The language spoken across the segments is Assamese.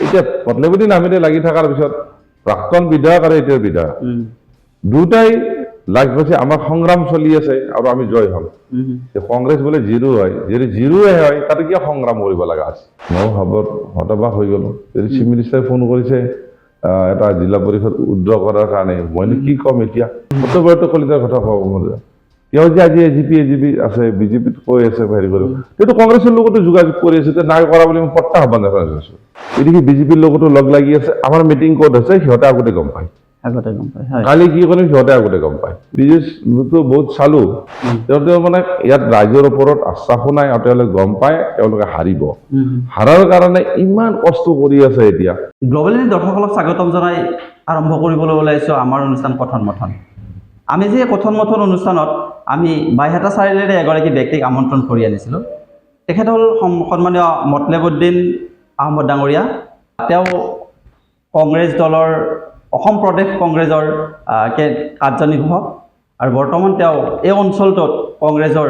এতিয়া পটলেবুটি নামেৰে লাগি থকাৰ পিছত প্ৰাক্তন বিধায়ক আৰু এতিয়াৰ বিধায়ক দুটাই লাগ পাইছে আমাৰ সংগ্ৰাম চলি আছে আৰু আমি জয় হম কংগ্ৰেছ বোলে জিৰো হয় যদি জিৰোৱে হয় তাতে কিয় সংগ্ৰাম কৰিব লগা আছে মই ভাবত হতবাক হৈ গলো যদি চিফ মিনিষ্টাৰে ফোন কৰিছে এটা জিলা পৰিষদ উদ্ৰ কৰাৰ কাৰণে মইনো কি ক'ম এতিয়া সত্যব্ৰত কলিতাৰ কথা কব মন তেওঁ যে আজি এজিপি আছে বিজেপিত কৈ আছে হেৰি কৰিব সেইটো কংগ্ৰেছৰ লগতো যোগাযোগ কৰি আছে নাই কৰা বুলি মই প্ৰত্যাহ্বান জনাইছো এদিকে বিজেপিৰ লগতো লগ লাগি আছে আমাৰ মিটিং ক'ত আছে সিহঁতে আগতে গম পায় কালি কি কৰিম সিহঁতে আগতে গম পায় বিজেপিটো বহুত চালো তেওঁ মানে ইয়াত ৰাইজৰ ওপৰত আশ্বাসো নাই আৰু তেওঁলোকে গম পায় তেওঁলোকে হাৰিব হাৰাৰ কাৰণে ইমান কষ্ট কৰি আছে এতিয়া গ্লোবেল দৰ্শকসকলক স্বাগতম জনাই আৰম্ভ কৰিবলৈ ওলাইছো আমাৰ অনুষ্ঠান কথন মথন আমি যে কথন মথন অনুষ্ঠানত আমি বাইহাটা চাৰিআলিৰে এগৰাকী ব্যক্তিক আমন্ত্ৰণ কৰি আনিছিলোঁ তেখেত হ'ল সন্মানীয় মতলেবুদ্দিন আহমদ ডাঙৰীয়া তেওঁ কংগ্ৰেছ দলৰ অসম প্ৰদেশ কংগ্ৰেছৰ কাৰ্যনিৰ্বাহক আৰু বৰ্তমান তেওঁ এই অঞ্চলটোত কংগ্ৰেছৰ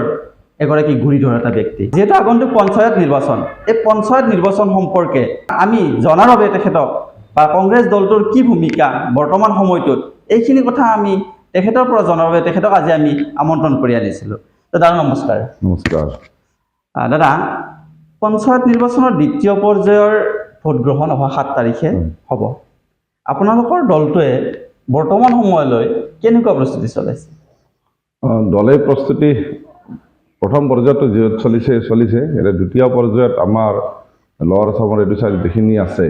এগৰাকী ঘূৰি ধৰা এটা ব্যক্তি যিহেতু আগন্তুক পঞ্চায়ত নিৰ্বাচন এই পঞ্চায়ত নিৰ্বাচন সম্পৰ্কে আমি জনাৰ বাবে তেখেতক বা কংগ্ৰেছ দলটোৰ কি ভূমিকা বৰ্তমান সময়টোত এইখিনি কথা আমি তেখেতৰ পৰা জনাৰ বাবে তেখেতক আজি আমি আমন্ত্ৰণ কৰি আনিছিলোঁ দাদা নমস্কাৰ নমস্কাৰ দাদা পঞ্চায়ত নিৰ্বাচনৰ দ্বিতীয় পৰ্যায়ৰ ভোটগ্ৰহণ অহা 7 তাৰিখে হ'ব আপোনালোকৰ দলটোৱে বৰ্তমান সময়লৈ কেনেকুৱা প্ৰস্তুতি চলাইছে দলে প্ৰস্তুতি প্ৰথম পৰ্যায়ত চলিছে এতিয়া দ্বিতীয় পৰ্যায়ত আমাৰ লৱাৰ আছামৰ এইটো চাইড যিখিনি আছে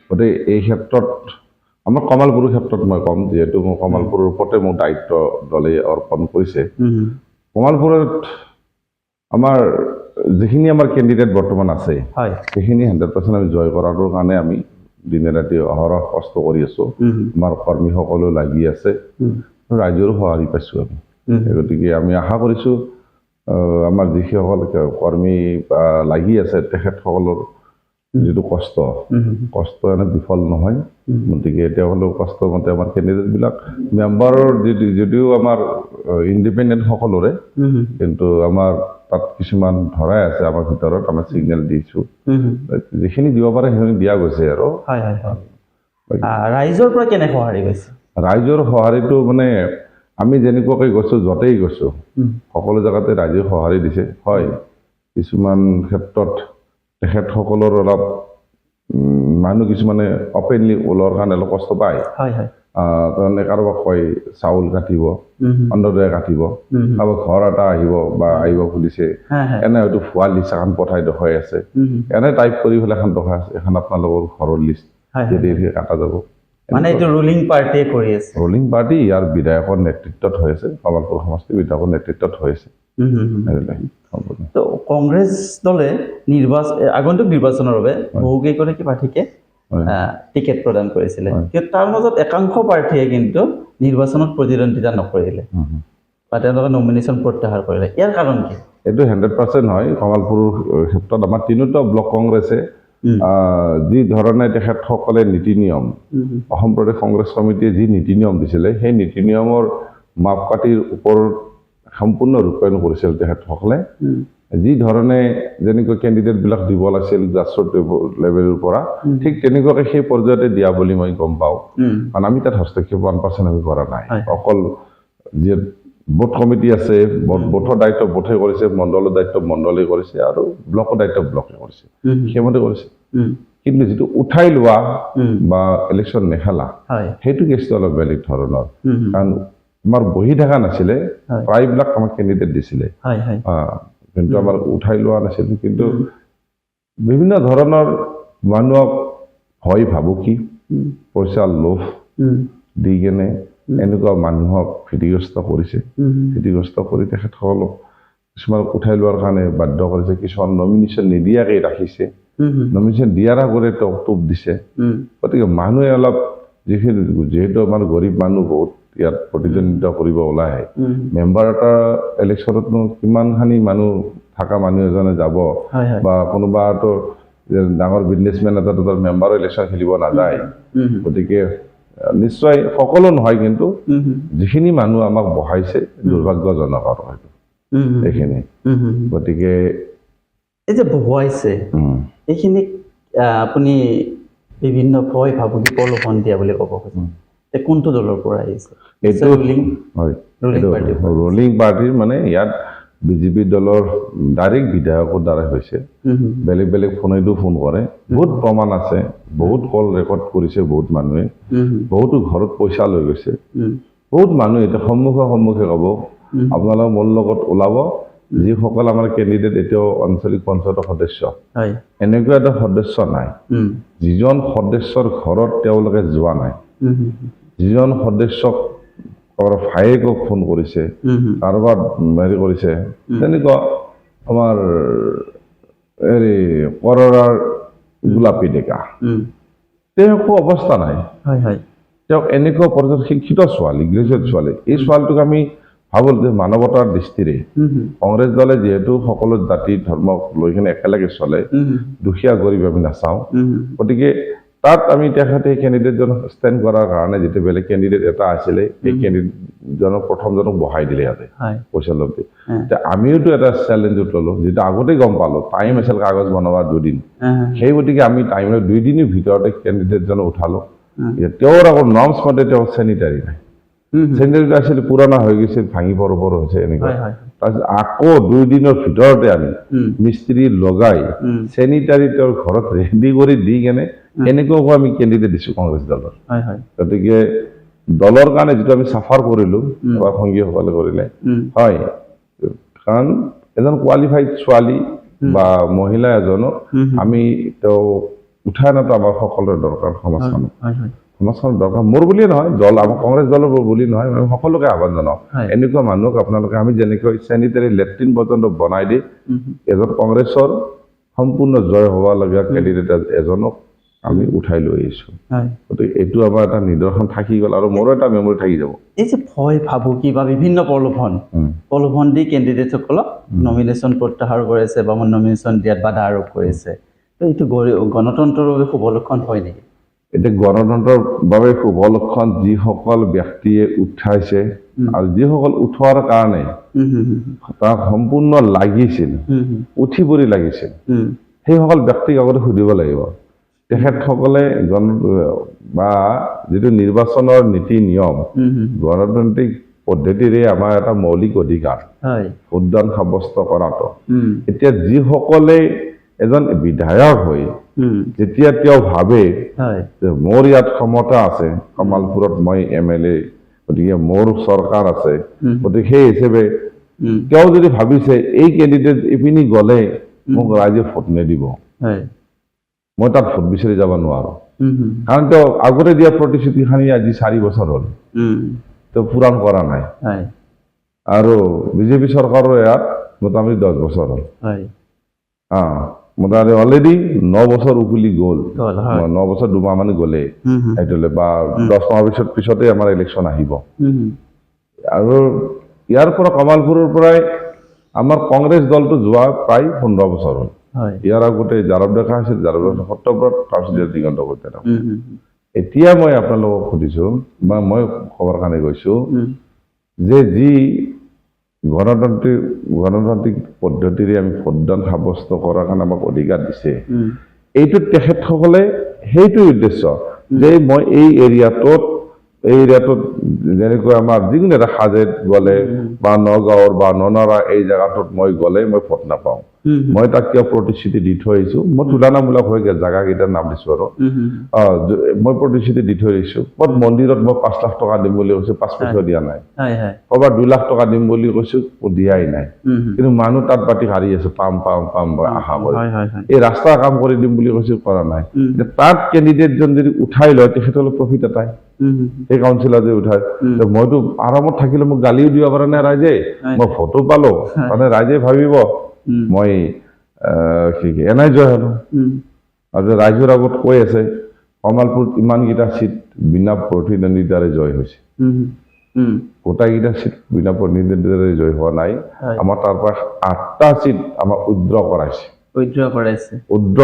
গতিকে এই ক্ষেত্ৰত আমাৰ কমালপুৰৰ ক্ষেত্ৰত মই ক'ম যিহেতু মই কমালপুৰৰ ওপৰতে মোৰ দায়িত্ব দলে অৰ্পণ কৰিছে কমালপুৰত আমাৰ যিখিনি আমাৰ কেণ্ডিডেট বৰ্তমান আছে সেইখিনি 100% আমি জয় কৰাৰ কাৰণে আমি দিনে ৰাতি অহৰহ কষ্ট কৰি আছো আমাৰ কৰ্মীসকলেও লাগি আছে ৰাইজৰো সঁহাৰি পাইছো আমি গতিকে আমি আশা কৰিছো আমাৰ যিসকল কৰ্মী লাগি আছে তেখেতসকলৰ যিটো কষ্ট এনে বিফল নহয় গতিকে তেওঁলোকৰ কষ্ট মতে আমাৰ কেণ্ডিডেটবিলাক মেম্বাৰৰ যদিও আমাৰ ইণ্ডিপেণ্ডেণ্ট সকলোৰে কিন্তু আমাৰ তাত কিছুমান ধৰাই আছে আমাৰ ভিতৰত আমাৰ ছিগনেল দিছো যিখিনি দিব পাৰে সেইখিনি দিয়া গৈছে আৰু ৰাইজৰ পৰা কেনে সঁহাৰি গৈছে ৰাইজৰ সঁহাৰিটো মানে আমি যেনেকুৱাকৈ গৈছো য'তেই গৈছো সকলো জেগাতে ৰাইজে সঁহাৰি দিছে হয় কিছুমান ক্ষেত্ৰত তেখেতসকলৰ অলপ মানুহ কিছুমানে অপেনলি ওলোৱাৰ কাৰণে অলপ কষ্ট পায় তাৰমানে কাৰোবাক কয় চাউল কাটিব অন্নদয় কাটিব কাৰোবাক ঘৰ এটা আহিব খুলিছে এনে হয়তো ভুৱা লিষ্ট এখন পঠাই দেখুৱাই আছে এনে টাইপ কৰি পেলাই এখন দেখুৱাই আছে এখন আপোনালোকৰ ঘৰৰ লিষ্ট যদি কাটা যাব মানে এইটো ৰুলিং পাৰ্টিয়ে কৰি আছে ৰুলিং পাৰ্টি ইয়াৰ বিধায়কৰ নেতৃত্বত হৈ আছে কমালপুৰ সমষ্টিৰ বিধায়কৰ নেতৃত্বত হৈ আছে তো কংগ্ৰেছ দলে আগন্তুক নিৰ্বাচনৰ বাবে বহুকেইগৰাকী প্ৰাৰ্থীকে টিকেট প্ৰদান কৰিছিলে কিন্তু তাৰ মাজত একাংশ প্ৰাৰ্থীয়ে কিন্তু নিৰ্বাচনত প্ৰতিদ্বন্দ্বিতা নকৰিলে বা তেওঁলোকে নমিনেশ্যন প্ৰত্যাহাৰ কৰিলে ইয়াৰ কাৰণ কি এইটো 100% হয় কমালপুৰৰ ক্ষেত্ৰত আমাৰ তিনিটা ব্লক কংগ্ৰেছে যি ধৰণে তেখেতসকলে নীতি নিয়ম অসম প্ৰদেশ কংগ্ৰেছ কমিটিয়ে যি নীতি নিয়ম দিছিলে সেই নীতি নিয়মৰ মাপকাঠিৰ ওপৰত সম্পূৰ্ণ ৰূপায়ণ কৰিছিল তেখেতসকলে যি ধৰণে যেনেকৈ কেণ্ডিডেটবিলাক দিব লাগিছিল গ্ৰাছৰুট লেভেলৰ পৰা ঠিক তেনেকুৱাকৈ সেই পৰ্যায়তে দিয়া বুলি মই গম পাওঁ কাৰণ আমি তাত হস্তক্ষেপ 1% আমি কৰা নাই অকল যি বোৰ্ড কমিটি আছে বোৰ্ডৰ দায়িত্ব বোৰ্ডে কৰিছে মণ্ডলৰ দায়িত্ব মণ্ডলে কৰিছে আৰু ব্লকৰ দায়িত্ব ব্লকে কৰিছে সেইমতে কৰিছে কিন্তু যিটো উঠাই লোৱা বা ইলেকশ্যন নেখেলা সেইটো কেছটো অলপ বেলেগ ধৰণৰ কাৰণ আমাৰ বহি থকা নাছিলে প্ৰায়বিলাক আমাক কেণ্ডিডেট দিছিলে কিন্তু আমাৰ উঠাই লোৱা নাছিল কিন্তু বিভিন্ন ধৰণৰ মানুহক ভয় ভাবুকি পইচাৰ লোভ দি কেনে এনেকুৱা মানুহক ভীতিগ্ৰস্ত কৰিছে ভীতিগ্ৰস্ত কৰি তেখেতসকলক কিছুমানক উঠাই লোৱাৰ কাৰণে বাধ্য কৰিছে কিছুমান নমিনেশ্যন নিদিয়াকে ৰাখিছে নমিনেশ্যন দিয়াৰ আগতে টোপ দিছে গতিকে মানুহে অলপ যিহেতু আমাৰ গৰীব মানুহ বহুত ইয়াত প্ৰতিদ্বন্দ্বিতা কৰিব ওলাই আহে মেম্বাৰ এটা ইলেকশ্যনতনো কিমানখানি মানুহ থকা মানুহ এজনে যাব বা কোনোবাটো ডাঙৰ বিজনেছমেন এটা মেম্বাৰৰ ইলেকশ্যন খেলিব নাযায় গতিকে নিশ্চয় সকলো নহয় কিন্তু যিখিনি মানুহ আমাক বহাইছে দুৰ্ভাগ্যজনক আৰু হয়তো এইখিনি গতিকে এই যে বহুৱাইছে এইখিনি আপুনি বিভিন্ন ভয় ভাবুকি প্ৰলোভন দিয়া বুলি ক'ব খুজিছে তে কোনটো দলৰ পৰা আহিছে এইটো হয় ৰুলিং পাৰ্টিৰ মানে ইয়াত বিজেপি দলৰ ডাইৰেক্ট বিধায়কৰ দ্বাৰা হৈছে বেলেগ বেলেগ ফোনেদি ফোন কৰে বহুত প্ৰমাণ আছে বহুত কল ৰেকৰ্ড কৰিছে বহুত মানুহে বহুতো ঘৰত পইচা লৈ গৈছে বহুত মানুহ এতিয়া সন্মুখে ক'ব আপোনালোকে মোৰ লগত ওলাব যিসকল আমাৰ কেণ্ডিডেট এতিয়াও আঞ্চলিক পঞ্চায়তৰ সদস্য এনেকুৱা এটা সদস্য নাই যিজন সদস্যৰ ঘৰত তেওঁলোকে যোৱা নাই যিজন সদস্যক ভায়েকক ফোন কৰিছে কাৰোবাৰ হেৰি কৰিছে তেনেকুৱা আমাৰ হেৰি কৰৰাৰ গোলাপী ডেকা তেওঁকো অৱস্থা নাই তেওঁক এনেকুৱা পৰ্যায়ত শিক্ষিত ছোৱালী গ্ৰেজুৱেট ছোৱালী এই ছোৱালীটোক আমি ভাবো যে মানৱতাৰ দৃষ্টিৰে কংগ্ৰেছ দলে যিহেতু সকলো জাতি ধৰ্মক লৈ কিনে একেলগে চলে দুখীয়া গৰীব আমি নাচাওঁ গতিকে তাত আমি তেখেতে কেণ্ডিডেটজন ষ্টেণ্ড কৰাৰ কাৰণে যিটো বেলেগ কেণ্ডিডেট এটা আছিলে সেই কেণ্ডিডেটজনক প্ৰথমজনক বহাই দিলে ইয়াতে পইচা লৈ আমিওতো এটা চেলেঞ্জত ল'লো যিটো আগতে গম পালো টাইম আছিল কাগজ বনোৱাৰ 2 দিন সেই গতিকে আমি টাইমত 2 দিনৰ ভিতৰতে কেণ্ডিডেটজনক উঠালো তেওঁৰ আকৌ নৰ্মছ মতে তেওঁ চেনিটাৰী নাই চেনিটাৰী আছিল পুৰণা হৈ গৈছিল ভাঙি পৰ হৈছে এনেকুৱা তাৰপিছত আকৌ 2 দিনৰ ভিতৰতে আমি মিস্ত্ৰী লগাই চেনিটাৰী তেওঁৰ ঘৰত ৰেডি কৰি দি কেনে এনেকুৱাকৈ আমি কেণ্ডিডেট দিছো কংগ্ৰেছ দলৰ গতিকে দলৰ কাৰণে যিটো আমি চাফাৰ কৰিলো আমাৰ সংগীসকলে কৰিলে হয় কাৰণ এজন কোৱালিফাইড ছোৱালী বা মহিলা এজনক আমি তেওঁ উঠাই অনাটো আমাৰ সকলোৰে দৰকাৰ সমাজখনত দৰকাৰ মোৰ বুলিয়ে নহয় দল আমাৰ কংগ্ৰেছ দলৰ বুলি নহয় আমি সকলোকে আহ্বান জনাওঁ এনেকুৱা মানুহক আপোনালোকে আমি যেনেকৈ চেনিটাৰী লেট্ৰিন পৰ্যন্ত বনাই দি এজন কংগ্ৰেছৰ সম্পূৰ্ণ জয় হ'বলগীয়া কেণ্ডিডেট এজনক আমি উঠাই লৈ আহিছো গতিকে এইটো আমাৰ এটা নিদৰ্শন থাকি গ'ল আৰু মোৰো এটা মেমৰি থাকি যাব এই যে ভয় ভাবুকি বা বিভিন্ন প্ৰলোভন দি কেণ্ডিডেটসকলক নমিনেশ্যন প্ৰত্যাহাৰ কৰিছে বা নমিনেশ্যন দিয়াত বাধা আৰোপ কৰিছে এইটো গণতন্ত্ৰৰ বাবে শুভ লক্ষণ হয় নেকি এতিয়া গণতন্ত্ৰৰ বাবে শুভ লক্ষণ যিসকল ব্যক্তিয়ে উঠাইছে আৰু যিসকল উঠোৱাৰ কাৰণে তাক সম্পূৰ্ণ লাগিছিল উঠি পৰি লাগিছিল সেইসকল ব্যক্তিক আগতে সুধিব লাগিব তেখেতসকলে বা যিটো নিৰ্বাচনৰ নীতি নিয়ম গণতান্ত্ৰিক পদ্ধতিৰে আমাৰ এটা মৌলিক অধিকাৰ ভোটদান সাব্যস্ত কৰাটো এতিয়া যিসকলে এজন বিধায়ক হৈ যেতিয়া তেওঁ ভাবে যে মোৰ ইয়াত ক্ষমতা আছে কমালপুৰত মই MLA গতিকে মোৰ চৰকাৰ আছে গতিকে সেই হিচাপে তেওঁ যদি ভাবিছে এই কেণ্ডিডেট ইপিনি গ'লে মোক ৰাইজে ভোট নিদিব মই তাত ভোট বিচাৰি যাব নোৱাৰো কাৰণ তেওঁ আগতে দিয়া প্ৰতিশ্ৰুতিখানি আজি 4 বছৰ হ'ল তেওঁ পূৰণ কৰা নাই আৰু বিজেপি চৰকাৰৰ ইয়াত মোটামুটি 10 বছৰ হ'ল মোটামুটি অলৰেডি 9 বছৰ উকলি গ'ল 9 বছৰ 2 মাহ মানে গ'লে এইটোলে বা 10 মাহৰ পিছতে আমাৰ ইলেকশ্যন আহিব আৰু ইয়াৰ পৰা কমালপুৰৰ পৰাই আমাৰ কংগ্ৰেছ দলটো যোৱা প্ৰায় 15 বছৰ হ'ল ইয়াৰ আগতে যাদৱ ডেকা আছিল যাদৱ সত্যব্ৰত তাৰপিছত দিগন্ত কলিতা এতিয়া মই আপোনালোকক সুধিছো বা মই খবৰ কাৰণে গৈছো যে যি গণতান্ত্ৰিক পদ্ধতিৰে আমি ভোটদান সাব্যস্ত কৰাৰ কাৰণে আমাক অধিকাৰ দিছে এইটো তেখেতসকলে সেইটো উদ্দেশ্য যে মই এই এৰিয়াটোত যেনেকৈ আমাৰ যিকোনো এটা সাজেত গ'লে বা নগাঁৱৰ বা ননৰা এই জেগাটোত মই গ'লে মই ভোট নাপাওঁ মই তাক কিয় প্ৰতিশ্ৰুতি দি থৈ আহিছো মই তুলনামূলক হৈ জেগাকেইটাৰ নাম দিছো আৰু মই প্ৰতিশ্ৰুতি দি থৈ আহিছো ক'ত মন্দিৰত মই 5 লাখ টকা দিম বুলি কৈছো 5 পইচা দিয়া নাই ক'ৰবাত 2 লাখ টকা দিম বুলি কৈছো দিয়াই নাই কিন্তু মানুহ তাত পাতি হাৰি আছে পাম আশা কৰি এই ৰাস্তা কাম কৰি দিম বুলি কৈছো কৰা নাই তাত কেণ্ডিডেটজন যদি উঠাই লয় তেখেতলৈ প্ৰফিট এটাই এই কাউন্সিলৰ যে উঠাই মইতো আৰামত থাকিলে মোক গালিও দিব পাৰে নে ৰাইজে মই ভোটো পালো মানে ৰাইজে ভাবিব মই এনাই জয় হলো আৰু ৰাইজৰ আগত কৈ আছে কমালপুৰত ইমানকেইটা চিট বিনা প্ৰতিদ্বন্দ্বিতাৰে জয় হৈছে গোটাইকেইটা চিট বিনা প্ৰতিদ্বন্দ্বিতাৰে জয় হোৱা নাই আমাৰ তাৰ পৰা 8টা চিট আমাৰ উদ্ৰ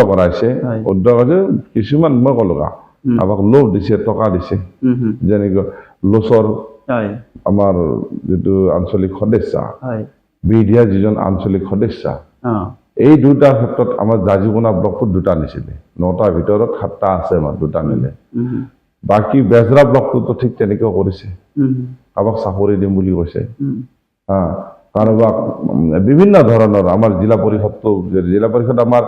কৰাইছে কিছুমান মই ক'লো আমাক লোভ দিছে টকা দিছে যেনেকৈ লোচৰ আমাৰ যিটো আঞ্চলিক সদস্য বিধিয়া যিজন আঞ্চলিক সদস্য এই দুটা ক্ষেত্ৰত আমাৰ জাজিবোনা ব্লকত দুটা নিছিলে 9টাৰ ভিতৰত 7টা আছে আমাৰ দুটা নিলে বাকী বেজৰা ব্লকটোতো ঠিক তেনেকৈ কৰিছে কাৰোবাক চাকৰি দিম বুলি কৈছে কাৰোবাক বিভিন্ন ধৰণৰ আমাৰ জিলা পৰিষদ আমাৰ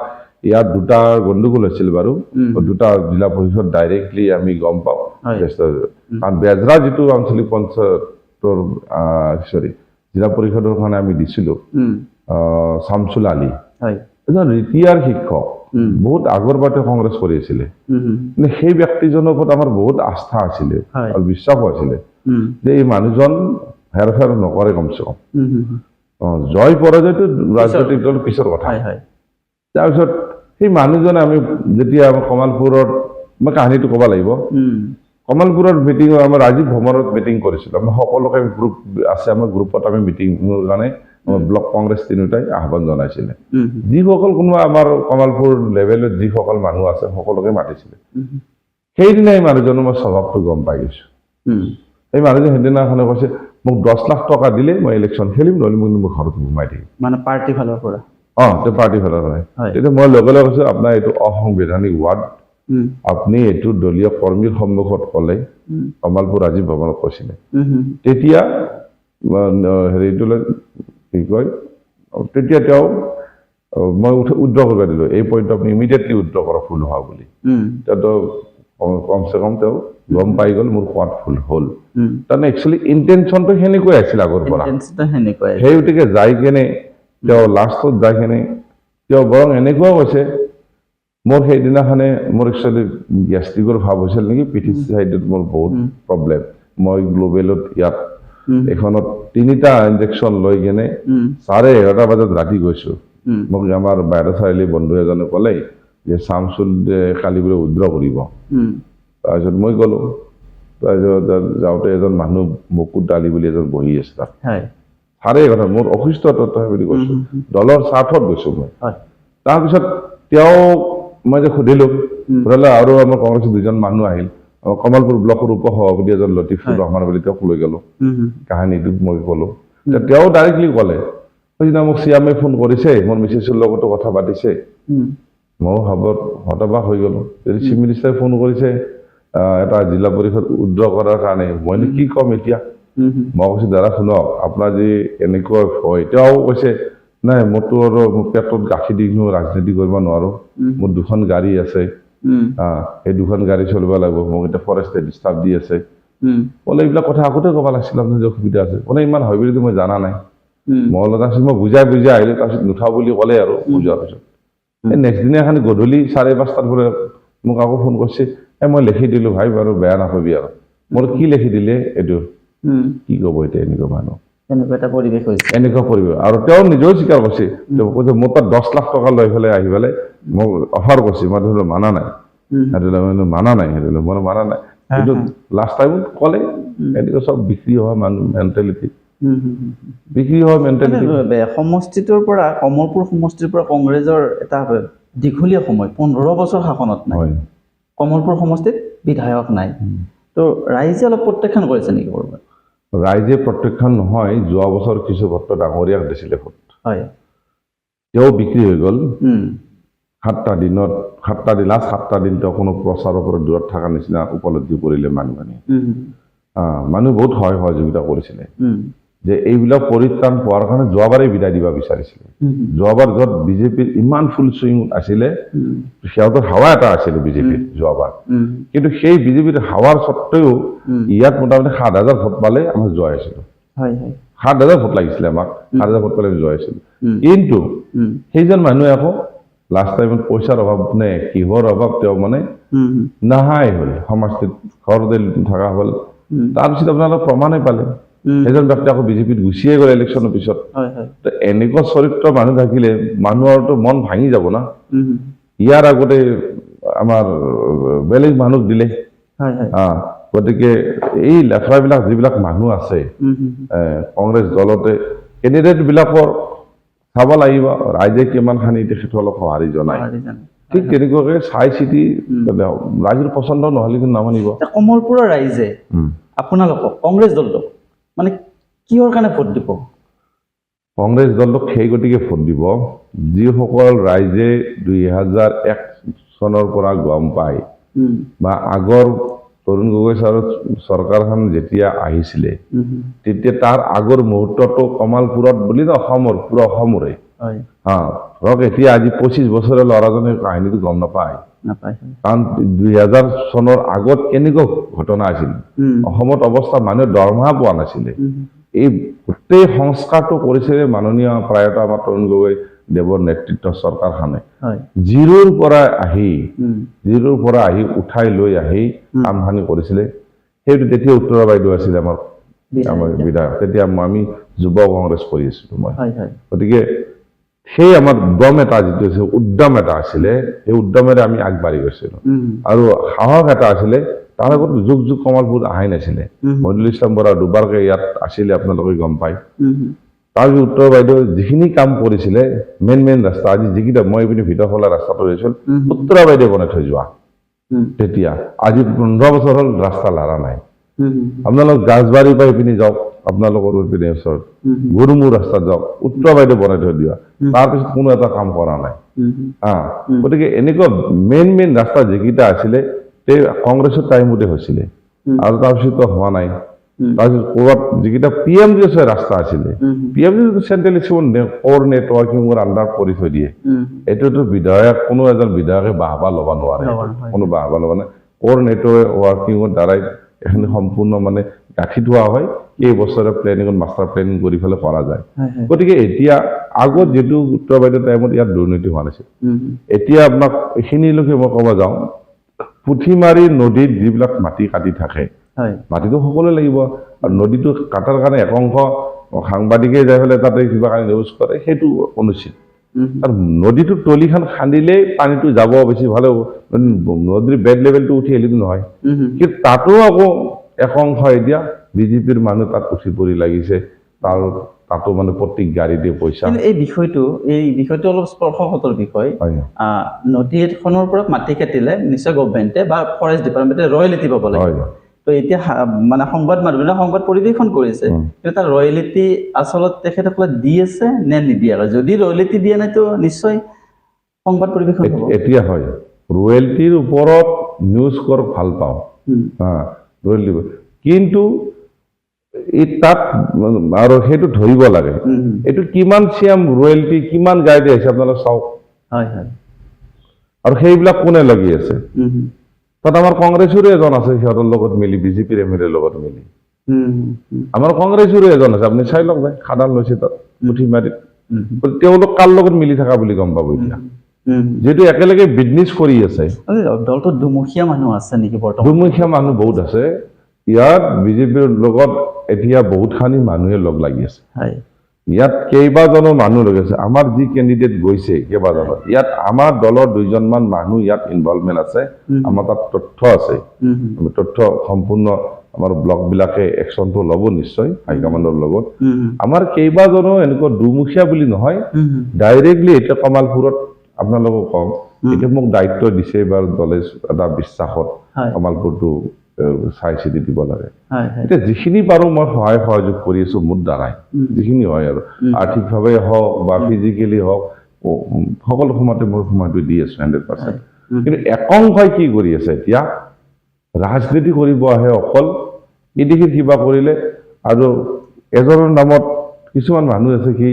ইয়াত দুটা গণ্ডগোল হৈছিল বাৰু দুটা জিলা পৰিষদ ডাইৰেক্টলি আমি গম পাওঁ কাৰণ বেজৰা যিটো আঞ্চলিক পঞ্চায়তৰ জিলা পৰিষদৰ কাৰণে আমি দিছিলোঁ শামছুল আলী এজন ৰিটায়াৰ শিক্ষক বহুত আগৰ পৰাই কংগ্ৰেছ কৰি আছিলে কিন্তু সেই ব্যক্তিজনৰ ওপৰত আমাৰ বহুত আস্থা আছিলে আৰু বিশ্বাস আছিলে যে এই মানুহজন হেৰফেৰ নকৰে কমচে কম জয় পৰাজয়টো ৰাজনৈতিক দলৰ পিছৰ কথা তাৰপিছত সেই মানুহজনে আমি যেতিয়া কমালপুৰত মই কাহিনীটো ক'ব লাগিব কমালপুৰত মিটিং আমাৰ ৰাজীৱ ভ্ৰমণত মিটিং কৰিছিলোঁ আমি সকলোকে গ্ৰুপ আছে আমাৰ গ্ৰুপত আমি মিটিঙৰ কাৰণে ব্লক কংগ্ৰেছ তিনিওটাই আহ্বান জনাইছিলে যিসকল কোনোবা আমাৰ কমালপুৰ লেভেলত যিসকল মানুহ আছে সকলোকে মাতিছিলে সেইদিনাই মানুহজনৰ মই স্বভাৱটো গম পাই গৈছোঁ এই মানুহজন সেইদিনাখনে কৈছে মোক 10 লাখ টকা দিলে মই ইলেকশ্যন খেলিম নহ'লে মোক ঘৰত ঘুমাই দিম মানে পাৰ্টি ফালৰ পৰা তেওঁ পাৰ্টি ফালৰ পৰা তেতিয়া মই লগে লগে কৈছোঁ আপোনাৰ এইটো অসাংবিধানিক ৱাৰ্ড আপুনি এইটো দলীয় কৰ্মীৰ সন্মুখত ক'লে কমালপুৰ ৰাজীৱ ভৱনত কৈছিলে তেতিয়া হেৰিটোলৈ কি কয় তেতিয়া তেওঁ মই উইথড্ৰ কৰিব দিলোঁ এই পইণ্ট আপুনি ইমিডিয়েটলি উইথড্ৰ কৰক ভুল হোৱা বুলি তেওঁতো কমচে কম তেওঁ গম পাই গ'ল মোৰ কোৱাত ভুল হ'ল তাৰমানে একচুৱেলি ইণ্টেনশ্যনটো সেনেকৈ আছিল আগৰ পৰা সেই গতিকে যাই কেনে তেওঁ লাষ্টত যাই কেনে তেওঁ বৰং এনেকুৱাও কৈছে মোৰ সেইদিনাখনে মোৰ একচুৱেলি গেষ্ট্ৰিকৰ ভাৱ হৈছিল নেকি পিঠি চাইডত মোৰ বহুত প্ৰব্লেম মই গ্ল'বেলত ইয়াত এখনত 3টা ইনজেকশ্যন লৈ কেনে 11:30 বজাত ৰাতি গৈছোঁ মোক আমাৰ বাইদেউ চাৰিআলি বন্ধু এজনে ক'লে যে শামছুল কালি বোলে উইথড্ৰ কৰিব তাৰপিছত মই গ'লোঁ তাৰপিছত যাওঁতে এজন মানুহ মুকুট ডালি বুলি এজন বহি আছে তাত চাৰে কথা মোৰ অসুস্থ তথ্য বুলি কৈছোঁ দলৰ স্বাৰ্থত গৈছোঁ মই তাৰপিছত তেওঁ মই যে সুধিলোঁ সুধিলে আৰু আমাৰ কংগ্ৰেছৰ 2জন মানুহ আহিল কমলপুৰ ব্লকৰ উপ সভাপতি এজন লতিফুৰ ৰহমান বুলি তেওঁক লৈ গ'লোঁ কাহিনীটো মই ক'লোঁ তেওঁ ডাইৰেক্টলি ক'লে সেইদিনা মোক চিয়ামে ফোন কৰিছে মোৰ মিছেছৰ লগতো কথা পাতিছে ময়ো ভাবত হতবাক হৈ গ'লোঁ যদি চিফ মিনিষ্টাৰে ফোন কৰিছে এটা জিলা পৰিষদ উইথড্ৰ কৰাৰ কাৰণে মইনো কি ক'ম এতিয়া মই কৈছোঁ দাদা শুনক আপোনাৰ যি এনেকুৱা হয় তেওঁ কৈছে নাই মোৰতো আৰু পেটত গাঁঠি দি ৰাজনীতি কৰিব নোৱাৰোঁ মোৰ 2খন গাড়ী আছে সেই 2খন গাড়ী চলিব লাগিব মোক এতিয়া ফৰেষ্টে ডিষ্টাৰ্ব দি আছে বোলে এইবিলাক কথা আগতে ক'ব লাগিছিল আপোনাৰ যে অসুবিধা আছে বোলে ইমান হয় বুলি মই জানা নাই মই তাৰপিছত মই বুজাই আহিলোঁ তাৰপিছত নুঠাওঁ বুলি ক'লে আৰু বুজোৱাৰ পিছত এই নেক্সট দিনাখন গধূলি 5:30 বজাত মোক আকৌ ফোন কৰিছে মই লিখি দিলোঁ ভাই বাৰু বেয়া নাপাবি আৰু মোৰ কি লিখি দিলে এইটো কি ক'ব এতিয়া এনেকুৱা মানুহ এনেকুৱা পৰিৱেশ আৰু তেওঁ নিজেও স্বীকাৰ কৰিছে তেওঁ কৈছে মোৰ তাত 10 লাখ টকা লৈ পেলাই আহি পেলাই মোক অফাৰ কৰিছে মই ধৰিলোঁ মানা নাই সেইটো মানা নাই কিন্তু লাষ্ট টাইমত ক'লে এনেকুৱা চব বিক্ৰী হোৱা মানুহ মেণ্টেলিটি সমষ্টিটোৰ পৰা কমলপুৰ সমষ্টিৰ পৰা কংগ্ৰেছৰ এটা দীঘলীয়া সময় 15 বছৰ শাসনত নাই কমলপুৰ সমষ্টিত বিধায়ক নাই তো ৰাইজে অলপ প্ৰত্যাখ্যান কৰিছে নেকি ক'ৰবাত ৰাইজে প্ৰত্যাখ্যান নহয় যোৱা বছৰ কিছু ভট্ট ডাঙৰীয়াক দিছিলে ভোট তেওঁ বিক্ৰী হৈ গ'ল 7টা দিন লাষ্ট 7টা দিন তেওঁ কোনো প্ৰচাৰৰ পৰা দূৰত থকাৰ নিচিনা উপলব্ধি কৰিলে মানুহ বহুত সহযোগিতা কৰিছিলে যে এইবিলাক পৰিত্ৰাণ পোৱাৰ কাৰণে যোৱাবাৰেই বিদায় দিব বিচাৰিছিলে যোৱাবাৰ য'ত বিজেপিৰ ইমান ফুল চুইং আছিলে সিহঁতৰ হাৱা এটা আছিলে বিজেপিৰ যোৱাবাৰ কিন্তু সেই বিজেপিৰ হাৱাৰ স্বত্তেও ইয়াত মোটামুটি 7,000 ভোট পালে আমাৰ জয় আছিলোঁ 7,000 ভোট লাগিছিলে আমাক 7,000 ভোট পালে জয় আছিলোঁ কিন্তু সেইজন মানুহে আকৌ লাষ্ট টাইমত পইচাৰ অভাৱ নে কিহৰ অভাৱ তেওঁ মানে নাহাই হ'ল সমষ্টিত ঘৰতে থকা হ'ল তাৰপিছত আপোনালোকে প্ৰমাণে পালে সেইজন ব্যক্তি আকৌ বিজেপিত গুচিয়ে গ'ল ইলেকশ্যনৰ পিছত এনেকুৱা চৰিত্ৰ মানুহ থাকিলে মানুহৰতো মন ভাঙি যাব না ইয়াৰ আগতে আমাৰ বেলেগ মানুহ দিলে গতিকে এই লেফাবিলাক যিবিলাক মানুহ আছে কংগ্ৰেছ দলতে কেণ্ডিডেটবিলাকৰ চাব লাগিব ৰাইজে কিমানখানি তেখেতসকলক সঁহাৰি জনায় ঠিক তেনেকুৱাকৈ চাই চিতি ৰাইজৰ পচন্দ নহ'লে কিন্তু নামানিব কমলপুৰৰ ৰাইজে আপোনালোকক কংগ্ৰেছ দলটোক মানে কিহৰ কাৰণে ভোট দিব কংগ্ৰেছ দলক সেই গতিকে ভোট দিব যিসকল ৰাইজে 2001 চনৰ পৰা গম পায় বা আগৰ তৰুণ গগৈ ছাৰৰ চৰকাৰখন যেতিয়া আহিছিলে তেতিয়া তাৰ আগৰ মুহূৰ্তটো কমালপুৰত বুলি অসমৰ পুৰা অসমৰে হয় ধৰক এতিয়া আজি 25 বছৰে ল'ৰাজনে কাহিনীটো গম নাপায় নাপায় কাৰণ 2000 চনৰ আগত কেনেকুৱা ঘটনা আছিল অসমত অৱস্থা মানুহে দৰমহা পোৱা নাছিলে এই গোটেই সংস্কাৰটো কৰিছে মাননীয় প্ৰায়ত আমাৰ তৰুণ গগৈ দেৱৰ নেতৃত্বৰ চৰকাৰখনে হয় জিৰোৰ পৰা আহি উঠাই লৈ আহি কামখানি কৰিছিলে সেইটো তেতিয়া উত্তৰা বাইদেউ আছিলে আমাৰ বিধায়ক তেতিয়া আমি যুৱ কংগ্ৰেছ কৰি আছিলো মই হয় হয় গতিকে সেই আমাৰ দম এটা যিটো আছিল উদ্যম এটা আছিলে সেই উদ্যমেৰে আমি আগবাঢ়ি গৈছিলো আৰু সাহস এটা আছিলে তাৰ আগত যুগ যুগ কমলপুৰ আহাই নাছিলে মহিদুল ইছলাম বৰা দুবাৰকে ইয়াত আছিলে আপোনালোকে গম পায় তাৰপিছত উত্তৰ বাইদেউ যিখিনি কাম কৰিছিলে মেইন ৰাস্তা আজি যিকেইটা মই এইপিনে ভিতৰফালে ৰাস্তাটো লৈছিল উত্তৰা বাইদেউ বনাই থৈ যোৱা তেতিয়া আজি 15 বছৰ হ'ল ৰাস্তা লাৰা নাই আপোনালোক গাছবাৰীৰ পৰা এইপিনে যাওক আপোনালোকৰ এইপিনে ওচৰত গুৰুমুৰ ৰাস্তাত যাওক উত্তৰ বাইদেউ বনাই থৈ দিয়া তাৰপিছত কোনো এটা কাম কৰা নাই গতিকে এনেকুৱা মেইন ৰাস্তা যিকেইটা আছিলে সেই কংগ্ৰেছৰ টাইমতে হৈছিলে আৰু তাৰপিছত হোৱা নাই তাৰপিছত ক'ৰবাত যিকেইটা PMGS ৰাস্তা আছিলে PMGS চেণ্ট্ৰেল ক'ৰ নেটৱৰ্কিঙৰ আণ্ডাৰ কৰি থৈ দিয়ে এইটোতো বিধায়ক কোনো এজন বিধায়কে বাহবা ল'ব নোৱাৰে কোনো বাহবা ল'ব নাই ক'ৰ নেটৱৰ্কিঙৰ দ্বাৰাই এখিনি সম্পূৰ্ণ মানে গাঁঠি থোৱা হয় এই বছৰে প্লেনিঙত মাষ্টাৰ প্লেনিং কৰি ফেলে কৰা যায় গতিকে এতিয়া আগত যেটো উত্তৰ বাইদেউ টাইমত ইয়াত দুৰ্নীতি হোৱা নাছিল এতিয়া আপোনাক এইখিনিলৈকে মই ক'ব যাওঁ পুঠিমাৰী নদীত যিবিলাক মাটি কাটি থাকে মাটিটো সকলোৱে লাগিব আৰু নদীটো কাটাৰ কাৰণে একংশ সাংবাদিকে যাই ফেলে তাতে কিবা কাৰণে নিউজ কৰে সেইটো অনুচিত আৰু নদীটো তলিখন খান্দিলেই পানীটো যাব বেছি ভাল হ'ব নদীৰ বেড লেভেলটো উঠি আহিলেতো নহয় কিন্তু তাতো আকৌ একংশ এতিয়া বিজেপিৰ মানুহ তাত উঠি পৰি লাগিছে তাৰ তাতো মানে প্ৰত্যেক গাড়ীতে পইচা এই বিষয়টো অলপ স্পৰ্শকাতৰ বিষয় নদী এখনৰ পৰা মাটি কাটিলে নিশ্চয় গভৰ্ণমেণ্টে বা ফৰেষ্ট ডিপাৰ্টমেণ্টে ৰয়েলিটি পাব লাগে তো এতিয়া মানে সংবাদ মাধ্যমে সংবাদ পৰিৱেশন কৰিছে কিন্তু তাৰ ৰয়েলিটি আচলতে তেখেতসকলে দি আছে নে নিদিয়া যদি ৰয়েলিটি দিয়া নাই তো নিশ্চয় সংবাদ পৰিৱেশন হ'ব এতিয়া হয় ৰয়েলিটিৰ ওপৰত নিউজ কৰ ভাল পাওঁ ৰয়েলিটি কিন্তু এই তাত আৰু সেইটো ধৰিব লাগে এইটো কিমান চিএম ৰয়েলিটি কিমান গাইড আছে আপোনালোকে চাওক আৰু সেইবিলাক কোনে লাগি আছে তাত আমাৰ কংগ্ৰেছৰে এজন আছে সিহঁতৰ লগত মিলি বিজেপিৰ এমএলএৰ লগত মিলি আমাৰ কংগ্ৰেছৰে এজন আছে আপুনি চাই লওক খাদান লৈছে তাত পুঠিমাৰীত তেওঁলোক কাৰ লগত মিলি থকা বুলি গম পাব এতিয়া যেহেতু একেলগে বিজনেছ কৰি আছে দলটোত দুমুখীয়া মানুহ আছে নেকি বৰ্তমান দুমুখীয়া মানুহ বহুত আছে ইয়াত বিজেপিৰ লগত এতিয়া বহুতখানি মানুহে লগ লাগি আছে ইয়াত কেইবাজনো মানুহ লগ আছে আমাৰ যি কেণ্ডিডেট গৈছে কেইবাজনৰ ইয়াত আমাৰ দলৰ 2জনমান মানুহ ইয়াত ইনভলভমেণ্ট আছে আমাৰ তাত তথ্য আছে তথ্য সম্পূৰ্ণ আমাৰ ব্লকবিলাকে একশ্যনটো ল'ব নিশ্চয় হাইকমাণ্ডৰ লগত আমাৰ কেইবাজনো এনেকুৱা দুমুখীয়া বুলি নহয় ডাইৰেক্টলি এতিয়া কমালপুৰত আপোনালোকক কওঁ এতিয়া মোক দায়িত্ব দিছে এইবাৰ দলে এটা বিশ্বাসত কমালপুৰটো চাই চিতি দিব লাগে এতিয়া যিখিনি পাৰোঁ মই সহায় সহযোগ কৰি আছোঁ মোৰ দ্বাৰাই যিখিনি হয় আৰু আৰ্থিকভাৱে হওক বা ফিজিকেলি হওক সকলো সময়তে মোৰ সময়টো দি আছোঁ 100%। কিন্তু একংশই কি কৰি আছে এতিয়া ৰাজনীতি কৰিব আহে অকল এদিকে কিবা কৰিলে আৰু এজনৰ নামত কিছুমান মানুহ আছে কি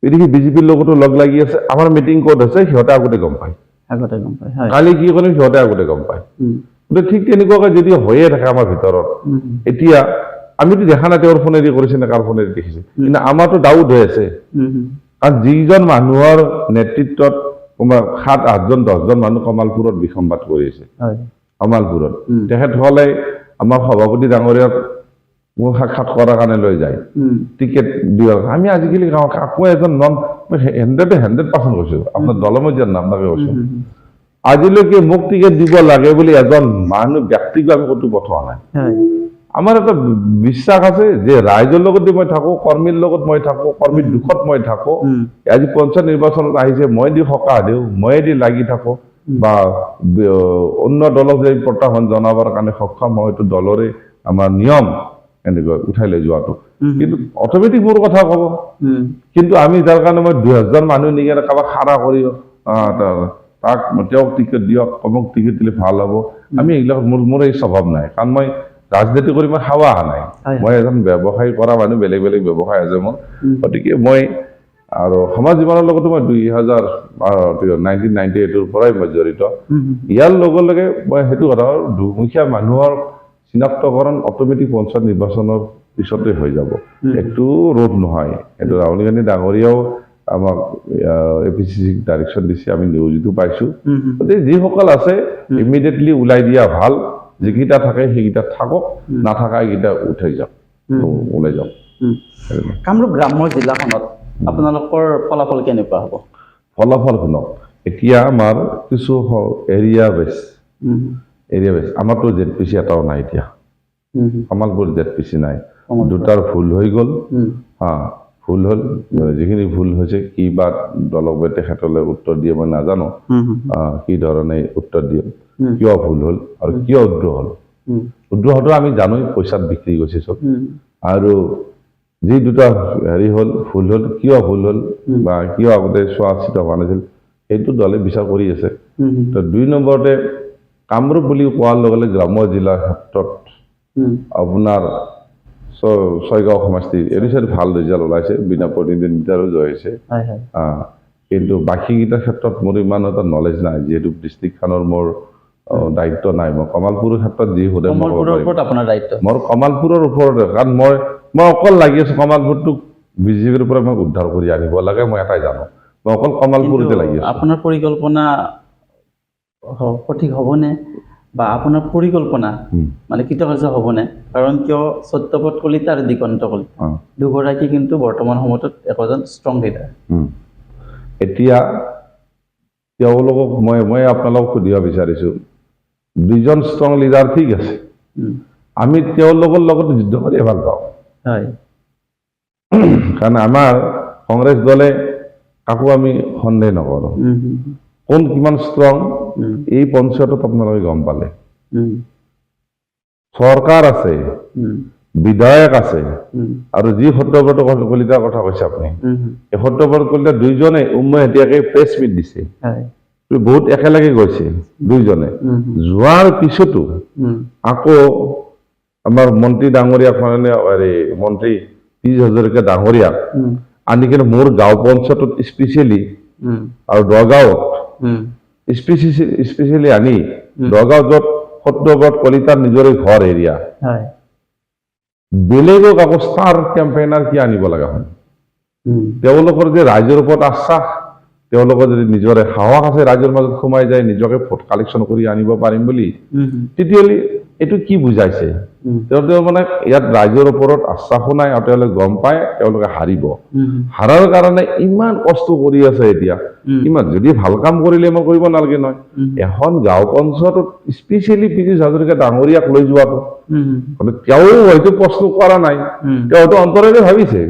এদিকে বিজেপিৰ লগতো লগ লাগি আছে আমাৰ মিটিং ক'ত আছে সিহঁতে আগতে গম পায় কালি কি কৰিম সিহঁতে আগতে গম পায় ঠিক তেনেকুৱাকৈ যদি হৈয়ে থাকে আমাৰ ভিতৰত এতিয়া আমিতো দেখা নাই তেওঁৰ ফোনেদি কৰিছে নে কাৰ ফোনেদি দেখিছে কিন্তু আমাৰতো ডাউট হৈ আছে কাৰণ যিজন মানুহৰ নেতৃত্বত 7-8জন 10জন মানুহ কমালপুৰত বিসম্বাদ কৰি আছে কমালপুৰত তেখেতসকলে আমাৰ সভাপতি ডাঙৰীয়াক মোৰ সাক্ষাৎ কৰাৰ কাৰণে লৈ যায় টিকেট দিয়াৰ আমি আজিকালি কাকো এজন নন 100% কৈছোঁ আপোনাৰ দলমজিয়াৰ নাম তাকে কৈছোঁ আজিলৈকে মোক টিকেট দিব লাগে বুলি এজন মানুহ ব্যক্তিক আমি ক'তো পঠোৱা নাই আমাৰ এটা বিশ্বাস আছে যে ৰাইজৰ লগত মই থাকোঁ কৰ্মীৰ লগত মই থাকোঁ কৰ্মীৰ দুখত মই থাকোঁ আজি পঞ্চায়ত নিৰ্বাচনত আহিছে মই দি সকাহ দিওঁ মই দি লাগি থাকোঁ বা অন্য দলক যে প্ৰত্যাহ্বান জনাবৰ কাৰণে সক্ষম হয় এইটো দলৰে আমাৰ নিয়ম এনেকৈ উঠাই লৈ যোৱাটো কিন্তু অট'মেটিক মোৰ কথা ক'ব কিন্তু আমি যাৰ কাৰণে মই 2000 মানুহ নিকে কাৰোবাক খাৰা কৰি তাক তেওঁক টিকেট দিয়ক অমুক টিকেট দিলে ভাল হ'ব আমি এইবিলাক মোৰ এই স্বভাৱ নাই কাৰণ মই ৰাজনীতি কৰি মই খাব অহা নাই মই এজন ব্যৱসায় কৰা মানুহ বেলেগ বেলেগ ব্যৱসায় আছে মোৰ গতিকে মই আৰু সমাজ জীৱনৰ লগতো মই 1998 পৰাই মই জড়িত ইয়াৰ লগে লগে মই সেইটো কথা দুমুখীয়া মানুহৰ চিনাক্তকৰণ অট'মেটিক পঞ্চায়ত নিৰ্বাচনৰ পিছতে হৈ যাব একটু ৰোধ নহয় এইটো ৰাহুল গান্ধী ডাঙৰীয়াও আমাক এপিচিচি ডাইৰেকশ্যন দিছে আমি নিউজটো পাইছো গতিকে যিসকল আছে ইমিডিয়েটলি ওলাই দিয়া ভাল যিকেইটা থাকে সেইকেইটা থাকক নাথাকা এইকেইটা উঠাই যাওক ওলাই যাওক কামৰূপ গ্ৰাম্য জিলাখনত আপোনালোকৰ ফলাফল কেনেকুৱা হ'ব ফলাফল শুনক এতিয়া আমাৰ কিছু এৰিয়া বেছ আমাৰতো জেডপিচি এটাও নাই এতিয়া কামালপুৰ জেডপিচি নাই দুটাৰ ভুল হৈ গ'ল ভুল হ'ল যিখিনি ভুল হৈছে কি বা দলবে তেখেতলৈ উত্তৰ দিয়ে মই নাজানো কি ধৰণে উত্তৰ দিয়ে কিয় ভুল হ'ল আৰু কিয় উদ্ৰ হ'ল উদ্ৰহটো আমি জানোই পইচাত বিক্ৰী গৈছে চব আৰু যি দুটা হেৰি হ'ল ভুল হ'ল কিয় ভুল হ'ল বা কিয় আগতে চোৱা চিতা হোৱা নাছিল সেইটো দলে বিচাৰ কৰি আছে তো 2 নম্বৰতে কামৰূপ বুলি কোৱাৰ লগে লগে গ্ৰাম্য জিলাৰ ক্ষেত্ৰত আপোনাৰ ছয়গাঁও সমষ্টিৰ এৰিচাৰ ভাল ৰিজাল্ট ওলাইছে বিনা প্ৰতিদ্বন্দ্বিতাৰো জয় হৈছে কিন্তু বাকীকেইটাৰ ক্ষেত্ৰত মোৰ ইমান এটা নলেজ নাই যিহেতু ডিষ্ট্ৰিক্টখনৰ মোৰ দায়িত্ব নাই মই কমালপুৰৰ ক্ষেত্ৰত যি সোধে মোৰ কমালপুৰৰ ওপৰত কাৰণ মই অকল লাগি আছো কমালপুৰটোক বিজেপিৰ পৰা মই উদ্ধাৰ কৰি আনিব লাগে মই এটাই জানো মই অকল কমালপুৰতে লাগি আছো আপোনাৰ পৰিকল্পনা সঠিক হ'বনে বা আপোনাৰ পৰিকল্পনা মানে কৃতকাৰ্য হ'বনে কাৰণ কিয় সত্যপদ কলিতা আৰু দিগন্ত কলিতা দুগৰাকী কিন্তু বৰ্তমান সময়ত একজন ষ্ট্ৰং লিডাৰ এতিয়া তেওঁলোকক মই আপোনালোকক সুধিব বিচাৰিছো দুজন ষ্ট্ৰং লিডাৰ ঠিক আছে আমি তেওঁলোকৰ লগত যুদ্ধ কৰি ভাল পাওঁ কাৰণ আমাৰ কংগ্ৰেছ দলে কাকো আমি সন্দেহ নকৰোঁ কোন কিমান ষ্ট্ৰং এই পঞ্চায়তত আপোনালোকে গম পালে চৰকাৰ আছে বিধায়ক আছে আৰু যি সত্যব্ৰত কলিতাৰ কথা কৈছে আপুনি এই সত্যব্ৰত কলিতা দুইজনে উমৈহতীয়াকে প্ৰেছ মিট দিছে বহুত একেলগে গৈছে দুইজনে যোৱাৰ পিছতো আকৌ আমাৰ মন্ত্ৰী ডাঙৰীয়াক মন্ত্ৰী পীযুষ হাজৰিকা ডাঙৰীয়াক আনি কিনে মোৰ গাঁও পঞ্চায়তত স্পেচিয়েলি আৰু দগাঁৱত স্পেচিয়েলি আনি দগাঁও য'ত সত্যব্ৰত কলিতাৰ নিজৰে ঘৰ এৰিয়া বেলেগক আকৌ ষ্টাৰ কেম্পেইনাৰ কি আনিব লগা হয় তেওঁলোকৰ যে ৰাইজৰ ওপৰত আশ্বাস তেওঁলোকৰ যদি নিজৰে সাহস আছে ৰাইজৰ মাজত সোমাই যায় নিজকে ভোট কালেকশ্যন কৰি আনিব পাৰিম বুলি তেতিয়াহ'লে এইটো কি বুজাইছে তেওঁ মানে ইয়াত ৰাইজৰ ওপৰত আশ্বাসো নাই আৰু তেওঁলোকে গম পায় তেওঁলোকে হাৰিব হাৰাৰ কাৰণে ইমান কষ্ট কৰি আছে এতিয়া ইমান যদি ভাল কাম কৰিলে মই কৰিব নালাগে নহয় এখন গাঁও পঞ্চায়তত স্পেচিয়েলি পীযুষ হাজৰিকা ডাঙৰীয়াক লৈ যোৱাটো তেওঁ হয়তো প্ৰশ্ন কৰা নাই তেওঁ হয়তো অন্তৰেৰে ভাবিছে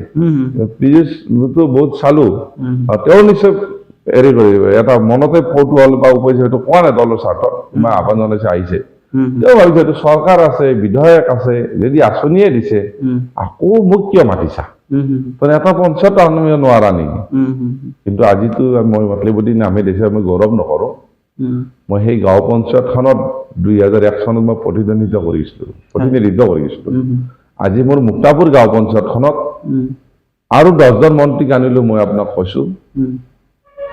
পীযুষটো বহুত চালো তেওঁ নিশ্চয় হেৰি কৰিব এটা মনতে ফটো হ'ল বা উপজে হয়তো কোৱা নাই দলৰ স্বাৰ্থত মই আহ্বান জনাইছে আহিছে তেওঁ ভাবিছে এইটো চৰকাৰ আছে বিধায়ক আছে যদি আঁচনিয়ে দিছে আকৌ মোক কিয় মাতিছা এটা পঞ্চায়ত আনিব নোৱাৰা নেকি কিন্তু আজিতো মই মতলিবুদ্দি নামে দিছে মই গৌৰৱ নকৰো মই সেই গাঁও পঞ্চায়তখনত 2001 চনত মই প্ৰতিনিধিত্ব কৰিছিলো আজি মোৰ মুক্তাপুৰ গাঁও পঞ্চায়তখনত আৰু 10জন মন্ত্ৰীক আনিলো মই আপোনাক কৈছো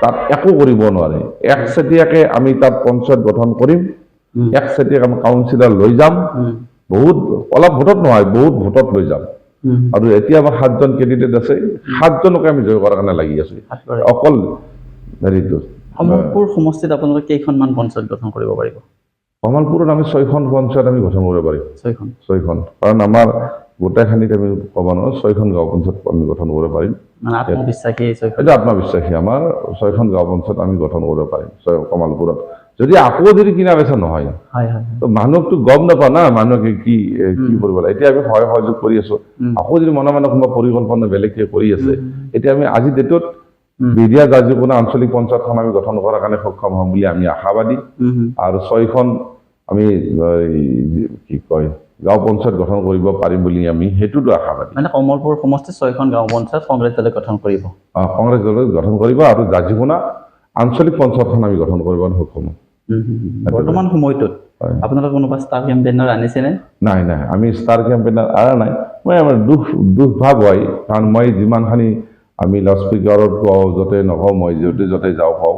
তাত একো কৰিব নোৱাৰে একচেটিয়াকে আমি তাত পঞ্চায়ত গঠন কৰিম একচেটিয়াকে আমি কাউন্সিলৰ লৈ যাম বহুত অলপ ভোটত নহয় বহুত ভোটত লৈ যাম আৰু এতিয়া আমাৰ 7জন কেণ্ডিডেট আছে 7জনকে আমি জয় কৰাৰ কাৰণে লাগি আছো অকল হেৰিটো কমলপুৰ সমষ্টিত আপোনালোকে কেইখনমান পঞ্চায়ত গঠন কৰিব পাৰিব কমলপুৰত আমি 6খন পঞ্চায়ত আমি গঠন কৰিব পাৰিম 6খন কাৰণ আমাৰ গোটেইখিনিত আমি ক'ব নোৱাৰো 6খন গাঁও পঞ্চায়ত আমি গঠন কৰিব পাৰিম এটা আত্মবিশ্বাসী আমাৰ 6খন গাঁও পঞ্চায়ত আমি গঠন কৰিব পাৰিম কমলপুৰত যদি আকৌ যদি কিনা বেচা নহয় তো মানুহকতো গম নাপাওঁ না মানুহকে কি কৰিব লাগে এতিয়া আমি সহযোগ কৰি আছো আকৌ যদি মনে মনে কোনোবা পৰিকল্পনা বেলেগকে কৰি আছে এতিয়া আমি আজি ডেটত বিডিয়া গাজীকোনা আঞ্চলিক পঞ্চায়তখন আমি গঠন কৰাৰ কাৰণে সক্ষম হ'ম বুলি আমি আশাবাদী আৰু 6খন আমি কি কয় গাঁও পঞ্চায়ত গঠন কৰিব পাৰিম বুলি আমি সেইটোতো আশাবাদী। মানে কমলপুৰ সমষ্টিত 6খন গাঁও পঞ্চায়ত কংগ্ৰেছ দলে গঠন কৰিব। কংগ্ৰেছ দলে গঠন কৰিব আৰু জাজিকোনা আঞ্চলিক পঞ্চায়তখন আমি গঠন কৰিব সক্ষম হ'ম। বৰ্তমান সময়টোত হয়। আপোনালোকে কোনোবা ষ্টাৰ কেম্পেইনাৰ আনিছেনে? নাই আমি ষ্টাৰ কেম্পেইনাৰ আৰা নাই। মই আমাৰ দুখভাৱ হয়, কাৰণ মই যিমানখিনি আমি লাউড স্পীকাৰত কওঁ, য'তে নকওঁ, মই য'তে যাওঁ কওঁ,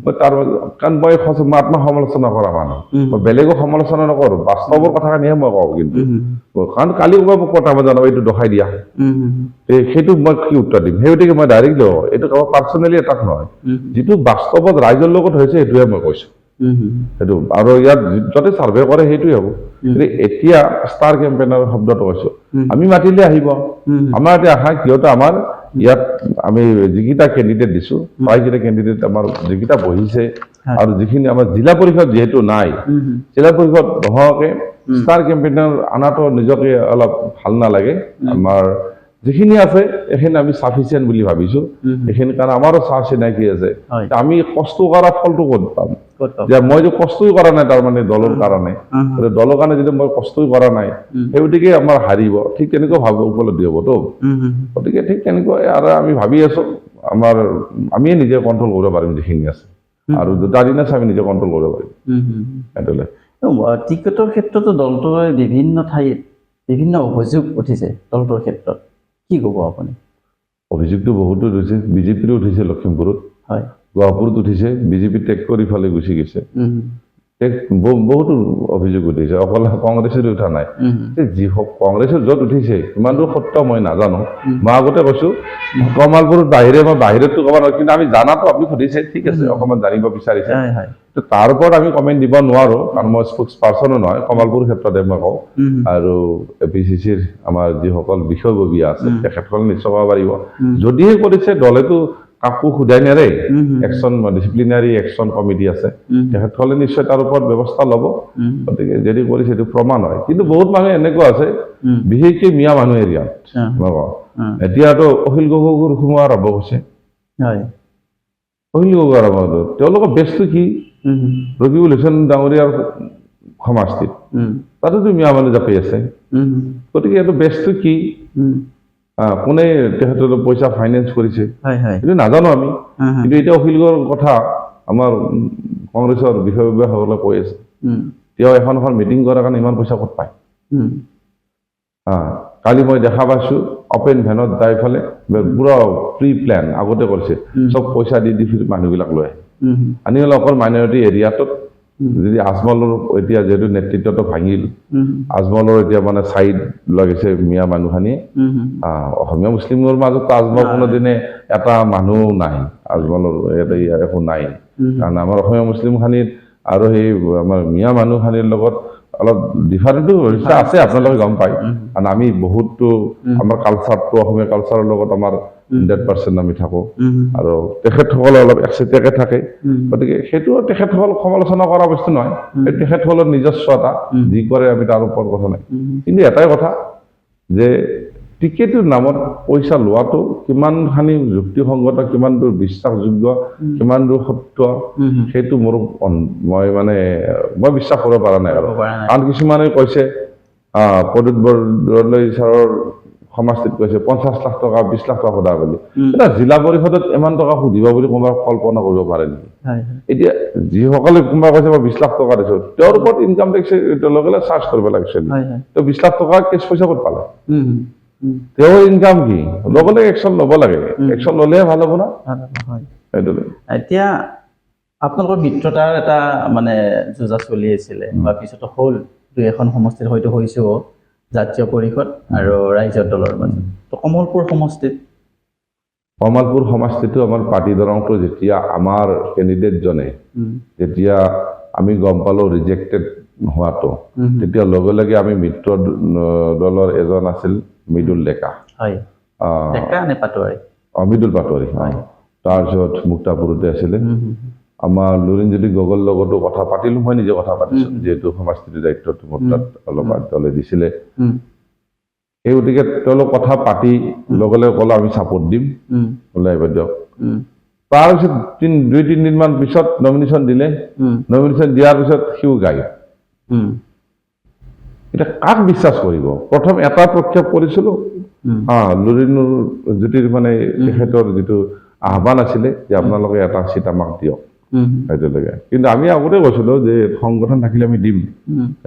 মই তাৰ কাৰণ মই আত্মসমালোচনা কৰা মানুহ, মই বেলেগক সমালোচনা নকৰোঁ, বাস্তৱৰ কথাখিনিহে মই কওঁ। কিন্তু কাৰণ কালি মই মোক কথা মই জানো এইটো দখাই দিয়া, সেইটো মই কি উত্তৰ দিম? সেই গতিকে মই ডাইৰেক্টলি এইটো কাৰোবাৰ পাৰ্চনেলি এটাক নহয়, যিটো বাস্তৱত ৰাইজৰ লগত হৈছে সেইটোহে মই কৈছোঁ। সেইটো আৰু ইয়াত য'তে চাৰ্ভে কৰে সেইটোৱে হ'ব। কিন্তু এতিয়া ষ্টাৰ কেম্পেইনাৰ শব্দটো কৈছোঁ, আমি মাতিলে আহিব। আমাৰ এতিয়া আশা কিয়তো আমাৰ ইয়াত আমি যিকেইটা কেণ্ডিডেট দিছোঁ, প্ৰায়কেইটা কেণ্ডিডেট আমাৰ যিকেইটা বহিছে, আৰু যিখিনি আমাৰ জিলা পৰিষদ যিহেতু নাই, জিলা পৰিষদ নোহোৱাকে ষ্টাৰ কেম্পেইনাৰ অনাটো নিজকে অলপ ভাল নালাগে। আমাৰ যিখিনি আছে এইখিনি আমি চাফিচিয়েণ্ট বুলি ভাবিছোঁ। এইখিনি কাৰণ আমাৰো চাহ চিনাকি আছে, আমি কষ্ট কৰা ফলটো ক'ত পাম? যে মই যে কষ্টই কৰা নাই তাৰমানে দলৰ কাৰণে, দলৰ কাৰণে যদি মই কষ্টই কৰা নাই, সেই গতিকে আমাৰ হাৰিব, ঠিক তেনেকুৱা উপলব্ধি হ'বতো। গতিকে ঠিক তেনেকৈ আৰু আমি ভাবি আছোঁ আমিয়ে নিজে কণ্ট্ৰল কৰিব পাৰিম যিখিনি আছে, আৰু দুটা দিন আছে আমি নিজে কণ্ট্ৰল কৰিব পাৰিম। সেইটোলৈ টিকটৰ ক্ষেত্ৰতো দলটোৱে বিভিন্ন ঠাইত বিভিন্ন অভিযোগ উঠিছে দলটোৰ ক্ষেত্ৰত, কি ক'ব আপুনি? অভিযোগটো বহুতো উঠিছে, বিজেপিৰো উঠিছে লখিমপুৰত, হয়, গহপুৰত উঠিছে, বিজেপি টেক কৰি ইফালে গুচি গৈছে। বহুতো অভিযোগ উঠিছে, অকল কংগ্ৰেছৰ উঠা নাই। যি হওক কংগ্ৰেছৰ য'ত উঠিছে কিমান দূৰ সত্য মই নাজানো। মই আগতে কৈছোঁ কমলপুৰৰ বাহিৰতো ক'ব নোৱাৰোঁ, কিন্তু আমি জানাতো আপুনি সুধিছে, ঠিক আছে, অকণমান জানিব বিচাৰিছে। তাৰ ওপৰত আমি কমেণ্ট দিব নোৱাৰোঁ, কাৰণ মই স্প'ক্স পাৰ্চনো নহয়, কমলপুৰ ক্ষেত্ৰতে মই কওঁ। আৰু APCCৰ আমাৰ যিসকল বিষয়ববীয়া আছে তেখেতসকলে নিশ্চয় ক'ব পাৰিব। যদিহে কৰিছে দলেতো কাকো সোধাই নেৰে, একশ্যন ডিচিপ্লিনাৰী একশ্যন কমিটি আছে, তেখেতসকলে নিশ্চয় তাৰ ওপৰত ব্যৱস্থা ল'ব। গতিকে যদি কৰিছে সেইটো প্ৰমাণ হয়। কিন্তু বহুত মানুহ এনেকুৱা আছে, বিশেষকৈ মিয়া মানুহ এৰিয়াত মই কওঁ, এতিয়াতো অখিল গগৈৰ সোমোৱা আৰম্ভ হৈছে। অখিল গগৈ আৰম্ভ, তেওঁলোকৰ বেছটো কি? ৰকিবুল হুছেইন ডাঙৰীয়াৰ সমাজটিত তাতেতো মিয়া মানুহ জাপি আছে। গতিকে এইটো বেছটো কি? কোনে তেখেতৰ পইচা ফাইনেন্স কৰিছে সেইটো নাজানো আমি। কিন্তু এতিয়া অখিল গগৈৰ কথা আমাৰ কংগ্ৰেছৰ বিষয়ববীয়াসকলে কৈ আছে, তেওঁ এখন মিটিং কৰাৰ কাৰণে ইমান পইচা ক'ত পায়। কালি মই দেখা পাইছোঁ অপেন ভেনত যাই ফালে পুৰা প্ৰি প্লেন আগতে কৰিছে, চব পইচা দি মানুহবিলাক লৈ আনি হ'লে অকল মাইনৰিটি এৰিয়াটোত যদি আজমলৰ এতিয়া যিহেতু নেতৃত্বটো ভাঙিল, আজমলৰ এতিয়া মানে ছাইড লাগিছে মিয়া মানুহখিনিয়ে। অসমীয়া মুছলিমৰ মাজতো আজমল কোনোদিনে এটা মানুহ নাই, আজমলৰ ইয়াতে একো নাই। কাৰণ আমাৰ অসমীয়া মুছলিমখিনিৰ আৰু সেই আমাৰ মিয়া মানুহখিনিৰ লগত অলপ ডিফাৰেণ্টো আছে, আপোনালোকে গম পায়। কাৰণ আমি বহুতো আমাৰ কালচাৰটো অসমীয়া কালচাৰৰ লগত আমাৰ 100% আমি থাকোঁ, আৰু তেখেতসকলে অলপ একচেটিয়াকৈ থাকে। গতিকে সেইটো তেখেতসকলক সমালোচনা কৰা বস্তু নহয়, তেখেতসকলৰ নিজস্ব এটা যি কৰে আমি তাৰ ওপৰত কথা নাই। কিন্তু এটাই কথা যে টিকেটৰ নামত পইচা লোৱাটো কিমানখিনি যুক্তিসংগত, কিমান দূৰ বিশ্বাসযোগ্য, কিমান দূৰ সত্য, সেইটো মই বিশ্বাস কৰিব পৰা নাই। আৰু কাৰণ কিছুমানে কৈছে প্ৰদ্যুৎ বৰদলৈ ছাৰৰ সমাজটিত কৈছে 50 লাখ টকা 20 লাখ টকা সোধা বুলি। এটা জিলা পৰিষদত ইমান টকা সুধিব বুলি কোনোবা কল্পনা কৰিব পাৰে নেকি? এতিয়া যিসকলে কোনোবা কৈছে মই 20 লাখ টকা দিছোঁ, তেওঁৰ ওপৰত ইনকাম টেক্স লগে লগে চাৰ্জ কৰিব লাগিছিল। তেওঁ 20 লাখ টকা কেছ পইচা ক'ত পালে? তেওঁৰ ইনকাম কি? লগে লগে একশ্যন ল'ব লাগে, একশ্যন ল'লেহে ভাল হ'ব না। এতিয়া আপোনালোকৰ মিত্ৰতাৰ এটা মানে যুঁজা চলি আছিলে, বা পিছতো হ'ল, 2এখন সমষ্টিত হয়তো হৈছেও, জাতীয় পৰিষদ আৰু ৰাইজৰ দলৰ মাজত। তো কমলপুৰ সমষ্টিটো আমাৰ পাৰ্টি দৰংটো যেতিয়া আমাৰ কেণ্ডিডেটজনে যেতিয়া আমি গম পালোঁ ৰিজেক্টেড হোৱাটো, তেতিয়া লগে লগে আমি মিত্ৰ দলৰ এজন আছিল মৃদুল ডেকা, মৃদুল পাটোৱাৰী, তাৰপিছত মুক্তাপুৰতে আছিলে আমাৰ লুৰিণজ্যোতি গগৈৰ লগতো কথা পাতিলোঁ। মই নিজে কথা পাতিছোঁ, যিহেতু সমষ্টিটোৰ দায়িত্বটো মোৰ তাত অলপ দলে দিছিলে। সেই গতিকে তেওঁলোক কথা পাতি লগে লগে ক'লে আমি ছাপোৰ্ট দিম, ওলাই আহিব দিয়ক। তাৰপিছত 2-3 দিনমান পিছত নমিনেশ্যন দিলে, নমিনেশ্যন দিয়াৰ পিছত সিও গায়। এতিয়া কাক বিশ্বাস কৰিব? প্ৰথম এটা প্ৰক্ষেপ কৰিছিলোঁ, লুৰিণৰ জ্যোতিৰ মানে তেখেতৰ যিটো আহ্বান আছিলে যে আপোনালোকে এটা চিট আমাক দিয়ক সেইটোলৈকে। কিন্তু আমি আগতে কৈছিলোঁ যে সংগঠন থাকিলে আমি দিম,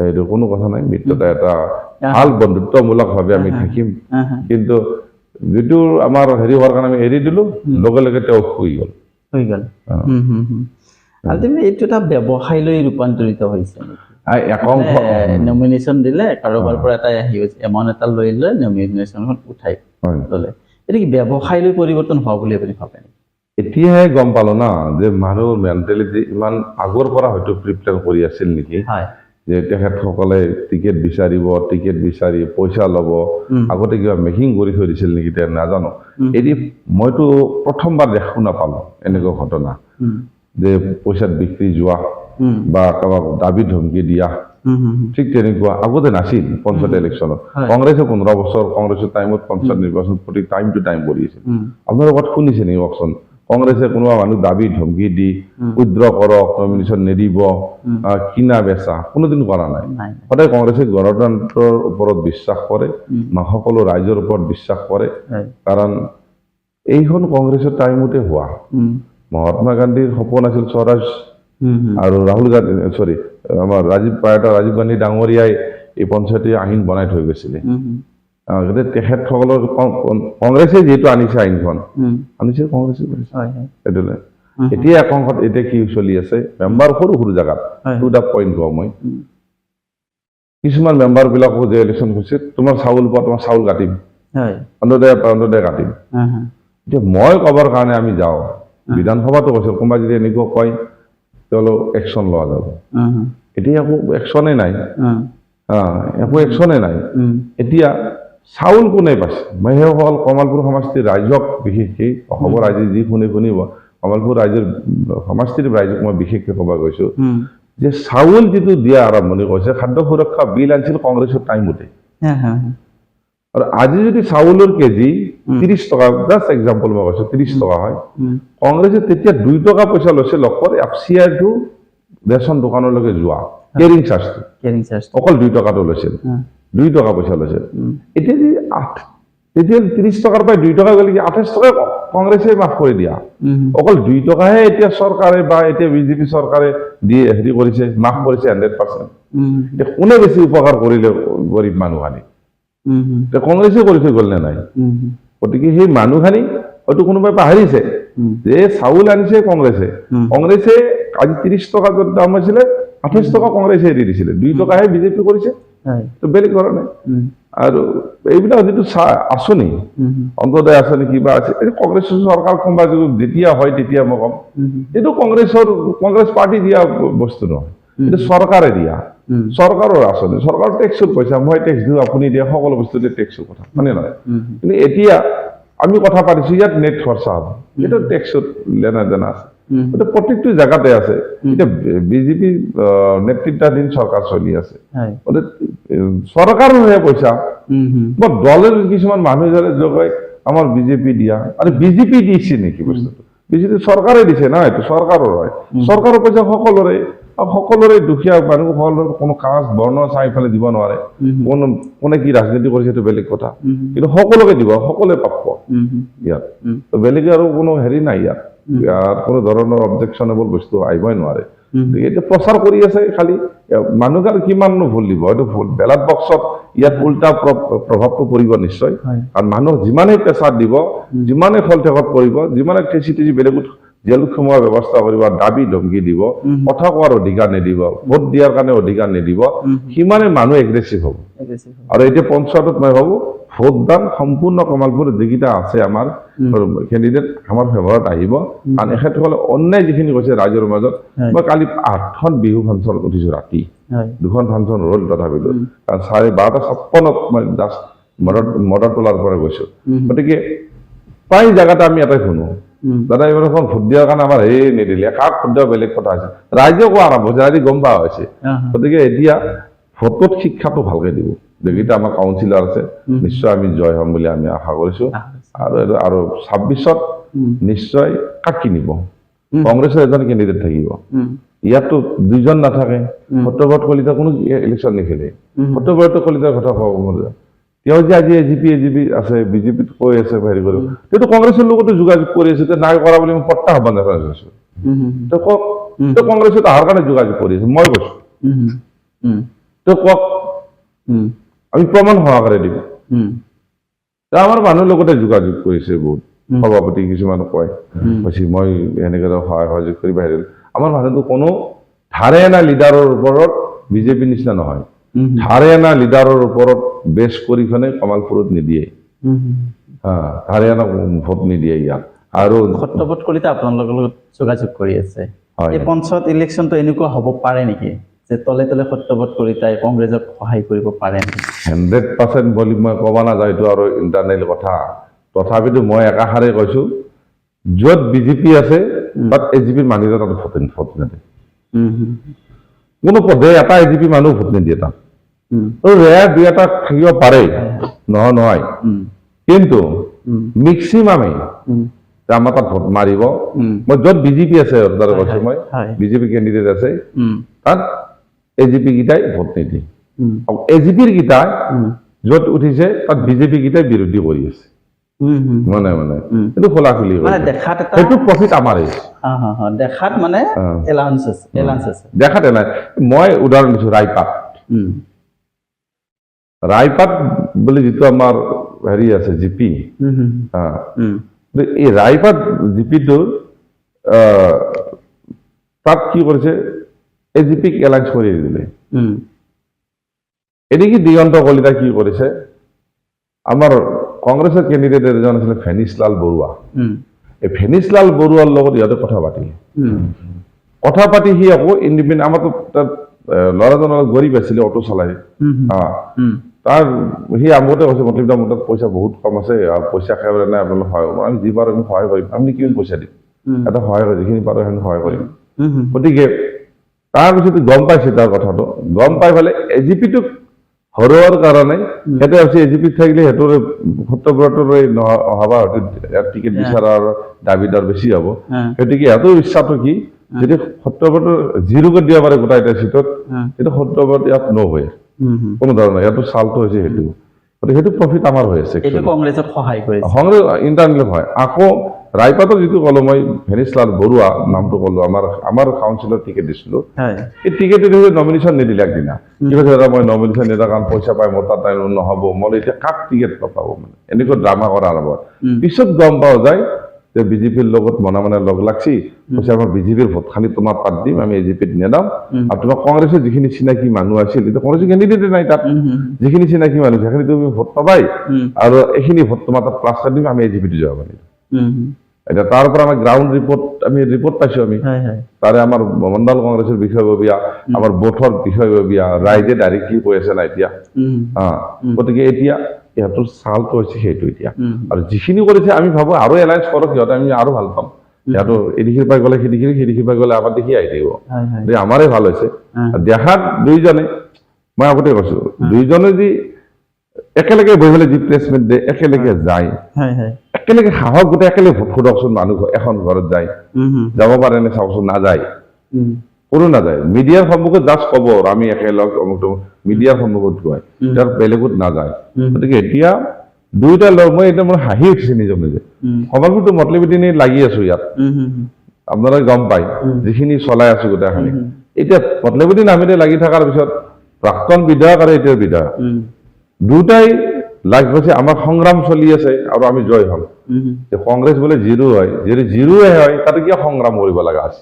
এইটো কোনো কথা নাই, মিত্ৰতা এটা ভাল বন্ধুত্বমূলকভাৱে আমি থাকিম। কিন্তু যিটো আমাৰ হেৰি হোৱাৰ কাৰণে আমি এৰি দিলোঁ, লগে লগে তেওঁ শুই গ'ল। আল্টিমেটলি এইটো এটা ব্যৱসায়লৈ ৰূপান্তৰিত হৈছে নেকি? একাংশ নমিনেশ্যন দিলে, কাৰোবাৰ পৰা এটা এমাউণ্ট এটা লৈ লৈ নমিনেশ্যনখন উঠাই ল'লে, এইটো কি ব্যৱসায়লৈ পৰিৱৰ্তন হোৱা বুলি আপুনি ভাবে? এতিয়াহে গম পালো না যে মানুহৰ মেণ্টেলিটি ইমান আগৰ পৰা হয়তো প্ৰিপেয়াৰ কৰি আছিল নেকি, যে তেখেতসকলে টিকেট বিচাৰি পইচা ল'ব, আগতে কিবা মেকিং কৰি থৈ দিছিল নেকি এতিয়া নাজানো। এদি মইতো প্ৰথমবাৰ শুনা পালো এনেকুৱা ঘটনা, যে পইচাত বিক্ৰী যোৱা বা কাৰোবাক দাবী ধমকি দিয়া, ঠিক তেনেকুৱা আগতে নাছিল। পঞ্চায়ত ইলেকশ্যনত কংগ্ৰেছে 15 বছৰ কংগ্ৰেছৰ টাইমত পঞ্চায়ত নিৰ্বাচন প্ৰতি টাইম টু টাইম কৰি আছিল। আপোনালোকৰ ক'ত শুনিছে নেকি কওকচোন? কংগ্ৰেছে কোনোবা মানুহ দাবী ধমকি দি উইথড্ৰ কৰক, নমিনেশ্যন নিদিব, কিনা বেচা কোনোদিন কৰা নাই। সদায় কংগ্ৰেছে গণতন্ত্ৰৰ ওপৰত বিশ্বাস কৰে, সকলো ৰাইজৰ ওপৰত বিশ্বাস কৰে। কাৰণ এইখন কংগ্ৰেছৰ টাইমতে হোৱা। মহাত্মা গান্ধীৰ সপোন আছিল স্বৰাজ, আৰু ৰাহুল গান্ধী আমাৰ ৰাজীৱ গান্ধী ডাঙৰীয়াই এই পঞ্চায়তী আইন বনাই থৈ গৈছিলে। তেখেতসকলৰ কংগ্ৰেছে যিহেতু আনিছে আইনখন, আনিছে কংগ্ৰেছে কৰিছে। এতিয়া একাংশত এতিয়া কি চলি আছে, মেম্বাৰ সৰু সৰু জেগাত, টু দা পইণ্ট কওঁ মই, কিছুমান মেম্বাৰ বিলাকো যে ইলেকশ্যন হৈছে, তোমাৰ চাউল পোৱা, তোমাৰ চাউল কাটিম, অন্তদয় কাটিম। এতিয়া মই ক'বৰ কাৰণে আমি যাওঁ, বিধানসভাতো কৈছো, কোনোবাই যদি এনেকুৱা কয় তেওঁলোক একশ্যন লোৱা যাব। এতিয়া একো একশ্যনে নাই, একো একশ্যনে নাই। এতিয়া চাউল কোনে পাইছে? মই সেইসকল কমলপুৰ সমষ্টিৰ ৰাইজক, বিশেষকৈ অসমৰ ৰাইজে যি শুনিব, কমলপুৰ ৰাইজৰ সমষ্টিৰ ৰাইজক মই বিশেষকৈ ক'ব গৈছো যে চাউল যিটো দিয়া আৰম্ভণি কৰিছে, খাদ্য সুৰক্ষা বিল আনিছিল কংগ্ৰেছৰ টাইমতে। আৰু আজি যদি চাউলৰ কেজি 30 টকা, জাষ্ট এক্সাম্পল মই কৈছো, 30 টকা হয়, কংগ্ৰেছে তেতিয়া 2 টকা পইচা লৈছে লকৰ FCI টো ৰেচন দোকানলৈকে যোৱা কেৰিং চাৰ্জটো, অকল 2 টকাটো লৈছিল, 2 টকা পইচা লৈছিল। এতিয়া যদি তেতিয়া 30 টকাৰ পৰা 2 টকা গ'লে কি 28 টকা কংগ্ৰেছে মাফ কৰি দিয়া, অকল 2 টকাহে এতিয়া চৰকাৰে বা এতিয়া বিজেপি চৰকাৰে দিয়ে হেৰি কৰিছে, মাফ কৰিছে 100%। এতিয়া কোনে বেছি উপকাৰ কৰিলে গৰীব মানুহখানি? কংগ্ৰেছে কৰি থৈ গ'ল নে নাই? গতিকে সেই মানুহখানি হয়তো কোনোবাই পাহৰিছে যে চাউল আনিছে কংগ্ৰেছে আজি 30 টকা য'ত দাম হৈছিলে 28 টকা কংগ্ৰেছে এৰি দিছিলে, 2 টকাহে বিজেপি কৰিছে, বেলেগ কৰা নাই। আৰু এইবিলাক যিটো আঁচনি, অন্তদয় আঁচনি কিবা আছে, কংগ্ৰেছৰ চৰকাৰ কোনোবা যেতিয়া হয় তেতিয়া মই ক'ম এইটো কংগ্ৰেছ পাৰ্টি দিয়া বস্তু নহয়, এইটো চৰকাৰে দিয়া, চৰকাৰৰ আঁচনি, চৰকাৰৰ টেক্সৰ পইচা, মই টেক্স দিওঁ, আপুনি দিয়ে, সকলো বস্তুতে টেক্সৰ কথা, মানে নহয়। কিন্তু এতিয়া আমি কথা পাতিছো ইয়াত নেট খৰচা হ'ব, এইটো টেক্সত লেনা দেনা আছে, এইটো প্ৰত্যেকটো জেগাতে আছে। এতিয়া বিজেপি নেতৃত্বাধীন চৰকাৰ চলি আছে, চৰকাৰৰহে পইচা, দলের কিছুমান মানুহ কয় আমার বিজেপি দিয়া, আরে বিজেপি দিছে নেকি বস্তুটো? বিজেপি সরকারে দিছে না, এইটো সরকারের হয়, সরকারের পয়সা সকলরে দুখীয়া মানুহ সকলের কোনো কাজ বর্ণ চাই ফেলে দিব নোৱাৰে। কোনে কি ৰাজনীতি কৰিছে সেইটো বেলেগ কথা, কিন্তু সকলোকে দিব, সকলোৱে প্ৰাপ্য ইয়াত, বেলেগে আৰু কোনো হেৰি নাই ইয়াত, ইয়াত কোনো ধৰণৰ অবজেকশ্যনেবল বস্তু আহিবই নোৱাৰে। এতিয়া প্ৰচাৰ কৰি আছে, খালি মানুহক আৰু কিমাননো ভুল দিব, হয়তো বেলট বক্সত ইয়াত উল্টা প্ৰভাৱটো পৰিব নিশ্চয়। আৰু মানুহক যিমানেই প্ৰেচাৰ দিব, যিমানে ফলঠেকত পৰিব, যিমানে টেচি বেলেগত জেলত সোমোৱাৰ ব্যৱস্থা কৰিব, দাবী ধমকি দিব, কথা কোৱাৰ অধিকাৰ নিদিব, ভোট দিয়াৰ কাৰণে অধিকাৰ নিদিব, সিমানে মানুহ এগ্ৰেছিভ হ'ব। আৰু এতিয়া পঞ্চায়তত মই ভাবো ভোটদান সম্পূৰ্ণ কমলপুৰ যিকেইটা আছে আমাৰ কেণ্ডিডেট আমাৰ ফেভাৰত আহিব। কাৰণ এখেতসকলে অন্যায় যিখিনি কৈছে ৰাইজৰ মাজত, মই কালি 8খন বিহু ফাংচন উঠিছো, ৰাতি 2খন ফাংচন ৰ'ল তথাপিতো, কাৰণ 12:56 মই জাষ্ট মদৰ তোলাৰ পৰা গৈছো। গতিকে প্ৰায় জেগাতে আমি এটাই শুনো, দাদা এইবাৰ এখন ভোট দিয়াৰ কাৰণে আমাৰ এই নিদিলে, কাক ভোট দিয়া বেলেগ কথা আছে, ৰাইজেও কোৱা আৰম্ভ হৈছে, ৰাইজে গম পোৱা হৈছে। গতিকে এতিয়া ভোটত শিক্ষাটো ভালকে দিব, যিকেইটা আমাৰ কাউন্সিলৰ আছে নিশ্চয় আমি জয় হ'ম বুলি আমি আশা কৰিছো। আৰু 26ত নিশ্চয় কাক কিনিব, কংগ্ৰেছৰ এজন কেণ্ডিডেট থাকিব, ইয়াতো দুইজন নাথাকে সত্যব্ৰত কলিতা কোনো ইলেকশ্যন নেখেলে সত্যব্ৰত কলিতাৰ কথা ক'ব মন যায় তেওঁ যে আজি এজিপি আছে বিজেপিত কৈ আছে হেৰি কৰিব সেইটো কংগ্ৰেছৰ লগতো যোগাযোগ কৰি আছে নাই কৰা বুলি মই প্ৰত্যাহ্বান জনাইছো তেওঁ কওক তেওঁ কংগ্ৰেছত অহাৰ কাৰণে যোগাযোগ কৰি আছে মই কৈছো তেওঁ কওক আমি প্ৰমাণ সহকাৰে দিম আমাৰ মানুহৰ লগতে যোগাযোগ কৰিছে বহুত সভাপতি কিছুমান কয় কৈছে মই এনেকৈ সহায় সহযোগ কৰি বাহিৰ আমাৰ মানুহটো কোনো ধাৰে না লিডাৰৰ ওপৰত বিজেপি নিচিনা নহয় ধাৰে না লিডাৰৰ ওপৰত বেছ কৰি কিনে কমালপুৰত নিদিয়ে ধাৰে না ভোট নিদিয়ে ইয়াত আৰু সত্যব্ৰত কলিতা আপোনালোকৰ লগত যোগাযোগ কৰি আছে হয়। এই পঞ্চায়ত ইলেকশ্যনটো এনেকুৱা হ'ব পাৰে নেকি যে তলে তলে সত্যব্ৰত কলিতাই কংগ্ৰেছক সহায় কৰিব পাৰে নেকি 100% বুলি মই ক'ব নাযাওঁ এইটো আৰু ইণ্টাৰনেল কথা তথাপিতো মই একাষাৰে কৈছো য'ত বিজেপি আছে তাত এজিপিৰ মানুহে তাত ভোট নিদিয়ে কোনো পদে এটা এজিপি মানুহ ভোট নিদিয়ে তাত ৰেয়াৰ দুই এটা থাকিব পাৰে নহয় কিন্তু মেক্সিমামে আমাৰ তাত ভোট মাৰিব মই য'ত বিজেপি আছে তাত কৈছো মই বিজেপি কেণ্ডিডেট আছে তাত এজিপি কেইটাই ভোট নিদিয়ে আৰু এজিপিৰ কেইটাই য'ত উঠিছে তাত বিজেপি কেইটাই বিৰোধী কৰি আছে মানে এইটো খোলাখুলি দেখাত এটা সেইটো প্ৰফিট আমাৰেই দেখাত মানে এলাউন্স আছে দেখাতে নাই মই উদাহৰণ দিছো ৰায়পাট বুলি যিটো আমাৰ হেৰি আছে জিপি এই ৰায়পাট জিপিটো তাত কি কৰিছে এজিপিক এলায়েন্স কৰি দিলে এদিকে দিগন্ত কলিতা কি কৰিছে আমাৰ কংগ্ৰেছৰ কেণ্ডিডেট এজন আছিলে ফেনিছলাল বৰুৱা এই ফেনিছলাল বৰুৱাৰ লগত ইহঁতে কথা পাতি সি আকৌ ইণ্ডিপেণ্ডেণ্ট আমাৰতো তাত ল'ৰাজনৰ লগত গৰীব আছিলে অটো চলাই তাৰ সি আগতে কৈছে মতলব মোৰ তাত পইচা বহুত কম আছে আৰু পইচা খাই নাই আপোনালোক সহায় কৰিব আমি যি পাৰোঁ আমি সহায় কৰিম আপুনি কিমান পইচা দিম এটা সহায় কৰি যিখিনি পাৰোঁ সেইখিনি সহায় কৰিম গতিকে তাৰপিছত গম পাইছে তাৰ কথাটো গম পাই পেলাই এজিপিটোক হৰোৱাৰ কাৰণে সিহঁতে ভাবিছে এজিপিত থাকিলে সিহঁতৰ সত্যব্ৰতৰ অহাবা টিকেট বিচৰাৰ দাবীদাৰ বেছি হ'ব গতিকে সিহঁতৰ ইচ্ছাটো কি যদি সত্যব্ৰতৰ জিৰোকে দিব পাৰে গোটাই এটা চিটত সেইটো সত্যব্ৰত ইয়াত নহয় কোনো ধৰণৰ ইয়াতো চালটো হৈছে সেইটো গতিকে সেইটো প্ৰফিট আমাৰ হৈ আছে কংগ্ৰেছক সহায় কৰিছে কংগ্ৰেছ ইণ্টাৰনেল হয় আকৌ ৰায়পাটৰ যিটো ক'লো মই ভেনিছলাল বৰুৱা নামটো ক'লো আমাৰ কাউন্সিলৰ টিকেট দিছিলো এই টিকেট নমিনেশ্যন নিদিলে একদিনা কি কৈছে দাদা মই নমিনেশ্যন নিদিয়া কাৰণ পইচা পাই মোৰ তাত নহ'ব মই এতিয়া কাক টিকেট নাপাব মানে এনেকুৱা ড্ৰামা কৰা আৰম্ভ পিছত গম পোৱা যায় যে বিজেপিৰ লগত মনে লগ লাগছি কৈছে আমাৰ বিজেপিৰ ভোট খালি তোমাক তাত দিম আমি এজিপিত নেদাম আৰু তোমাৰ কংগ্ৰেছৰ যিখিনি চিনাকি মানুহ আছিল এতিয়া কংগ্ৰেছৰ কেণ্ডিডেটে নাই তাত যিখিনি চিনাকি মানুহ সেইখিনি তুমি ভোট পাবাই আৰু এইখিনি ভোট তোমাৰ তাত প্লাছ কৰি দিম আমি এজিপিত যাব পাৰিম এতিয়া তাৰ পৰা আমাৰ গ্ৰাউণ্ড ৰিপৰ্ট পাইছো আমি তাৰে আমাৰ মণ্ডল কংগ্ৰেছৰ বিষয়ববীয়া আমাৰ বোথৰ বিষয়ববীয়া ৰাইজে ডাইৰেক্টলি কৈ আছে না এতিয়া গতিকে এতিয়া ইহঁতৰ চালটো হৈছে সেইটো এতিয়া আৰু যিখিনি কৰিছে আমি ভাবো আৰু এলায়েন্স কৰক সিহঁতে আমি আৰু ভাল পাম সিহঁতৰ এদিশিৰ পৰা গ'লে সিদিশিৰ পৰা গ'লে আমাৰ দেখি আহি থাকিব গতিকে আমাৰে ভাল হৈছে দেখাত দুইজনে মই আগতে কৈছো দুইজনে যি একেলগে বহি পেলাই যি প্লেচমেণ্ট দিয়ে একেলগে যায় একেলগে সাহস গোটেই একেলগে ভোট সোধকচোন মানুহ এখন ঘৰত যায় যাব পাৰে নে চাওকচোন নাযায় কোনো নাযায় মিডিয়াৰ সন্মুখত জাষ্ট ক'ব আমি একেলগ অমুক মিডিয়াৰ সন্মুখত কয় তাৰ বেলেগত নাযায় গতিকে এতিয়া দুইটা লগ মই এতিয়া মোৰ হাঁহি উঠিছে নিজে সমাজতো মতলবী লাগি আছো ইয়াত আপোনালোকে গম পায় যিখিনি চলাই আছো গোটেইখিনি এতিয়া মতলবী নামেৰে লাগি থকাৰ পিছত প্ৰাক্তন বিধায়ক আৰু এতিয়াৰ বিধায়ক দুটাই লাগ পাইছে আমাৰ সংগ্ৰাম চলি আছে আৰু আমি জয় হ'ম কংগ্ৰেছ বোলে জিৰো হয় যদি জিৰোৱে হয় তাতে কিয় সংগ্ৰাম কৰিব লগা আছে